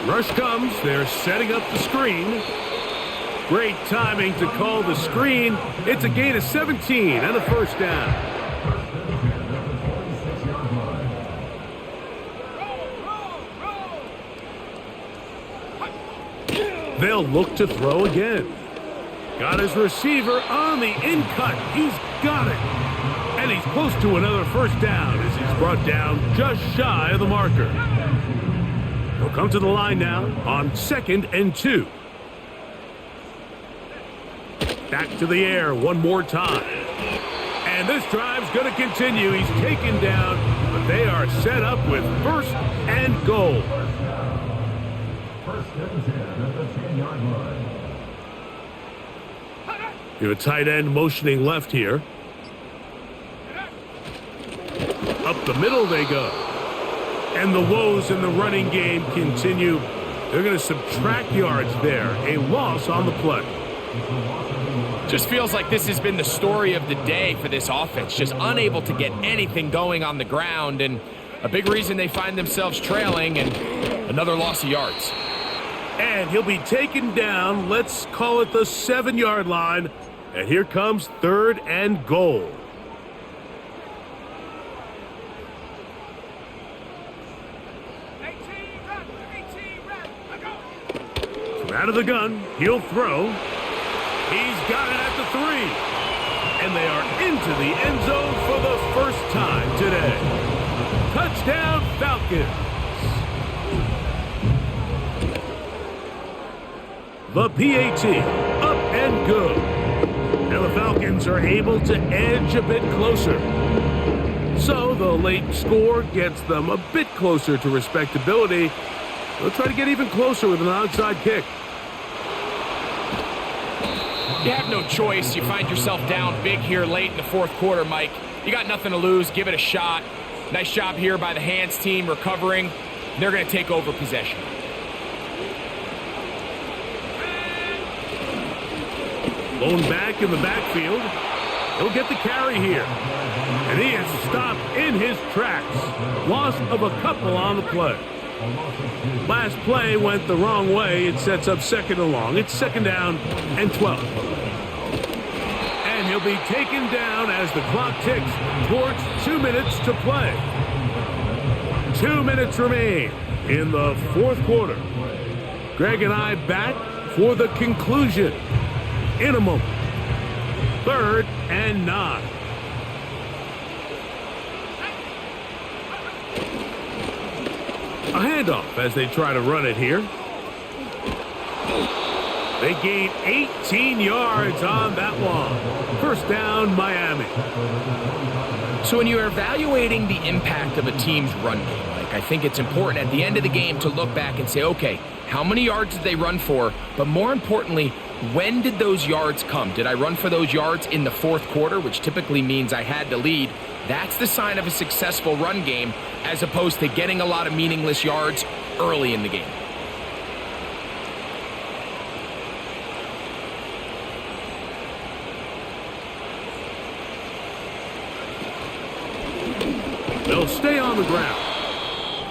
Rush comes. They're setting up the screen. Great timing to call the screen. It's a gain of 17 and a first down. They'll look to throw again. Got his receiver on the in-cut. He's got it. And he's close to another first down as he's brought down just shy of the marker. He'll come to the line now on 2nd and 2. Back to the air one more time. And this drive's going to continue. He's taken down, but they are set up with 1st and goal. First and 10 at the 10-yard line. You have a tight end motioning left here. Up the middle they go. And the woes in the running game continue. They're going to subtract yards there. A loss on the play. Just feels like this has been the story of the day for this offense. Just unable to get anything going on the ground. And a big reason they find themselves trailing and another loss of yards. And he'll be taken down. Let's call it the 7-yard line. And here comes 3rd and goal. Out of the gun, he'll throw. He's got it at the 3. And they are into the end zone for the first time today. Touchdown, Falcons. The PAT, up and good. Now the Falcons are able to edge a bit closer. So the late score gets them a bit closer to respectability. They'll try to get even closer with an outside kick. You have no choice. You find yourself down big here late in the 4th quarter, Mike. You got nothing to lose. Give it a shot. Nice job here by the hands team recovering. They're going to take over possession. Blown back in the backfield. He'll get the carry here. And he is stopped in his tracks. Loss of a couple on the play. Last play went the wrong way. It sets up 2nd and long. It's 2nd down and 12. And he'll be taken down as the clock ticks towards 2 minutes to play. 2 minutes remain in the 4th quarter. Greg and I back for the conclusion in a moment. 3rd and 9. A handoff as they try to run it here. They gain 18 yards on that one. First down, Miami. So when you're evaluating the impact of a team's run game, Mike, I think it's important at the end of the game to look back and say, okay, how many yards did they run for? But more importantly, when did those yards come? Did I run for those yards in the 4th quarter, which typically means I had to lead? That's the sign of a successful run game, as opposed to getting a lot of meaningless yards early in the game. They'll stay on the ground.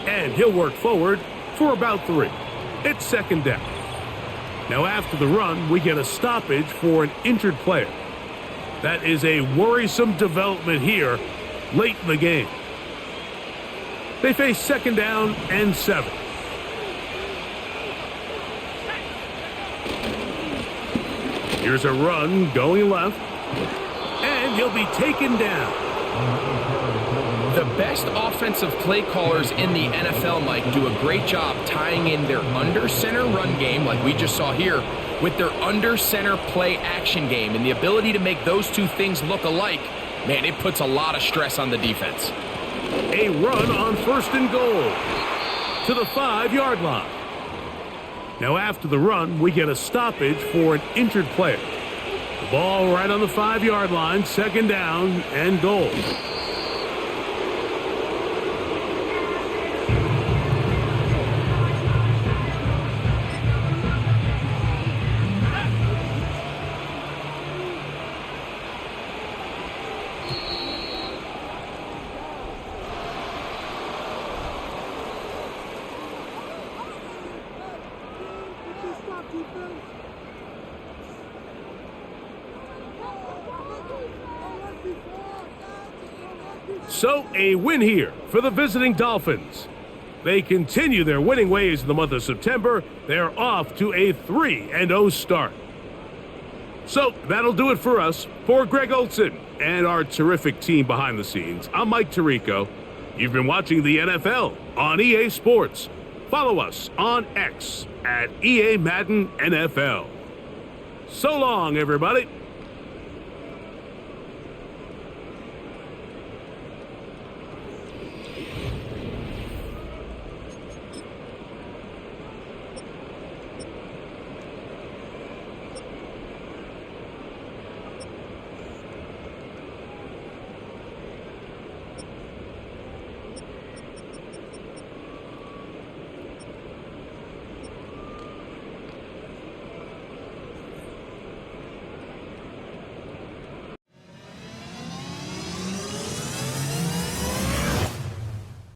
And he'll work forward for about 3. It's 2nd down. Now after the run, we get a stoppage for an injured player. That is a worrisome development here late in the game. They face 2nd down and 7. Here's a run going left. And he'll be taken down. The best offensive play callers in the NFL, Mike, do a great job tying in their under-center run game, like we just saw here, with their under-center play action game. And the ability to make those two things look alike, man, it puts a lot of stress on the defense. A run on 1st and goal to the 5-yard line. Now after the run, we get a stoppage for an injured player. The ball right on the 5-yard line, 2nd down and goal. So, a win here for the visiting Dolphins. They continue their winning ways in the month of September. They're off to a 3-0 start. So, that'll do it for us. For Greg Olson and our terrific team behind the scenes, I'm Mike Tirico. You've been watching the NFL on EA Sports. Follow us on X at EA Madden NFL. So long, everybody.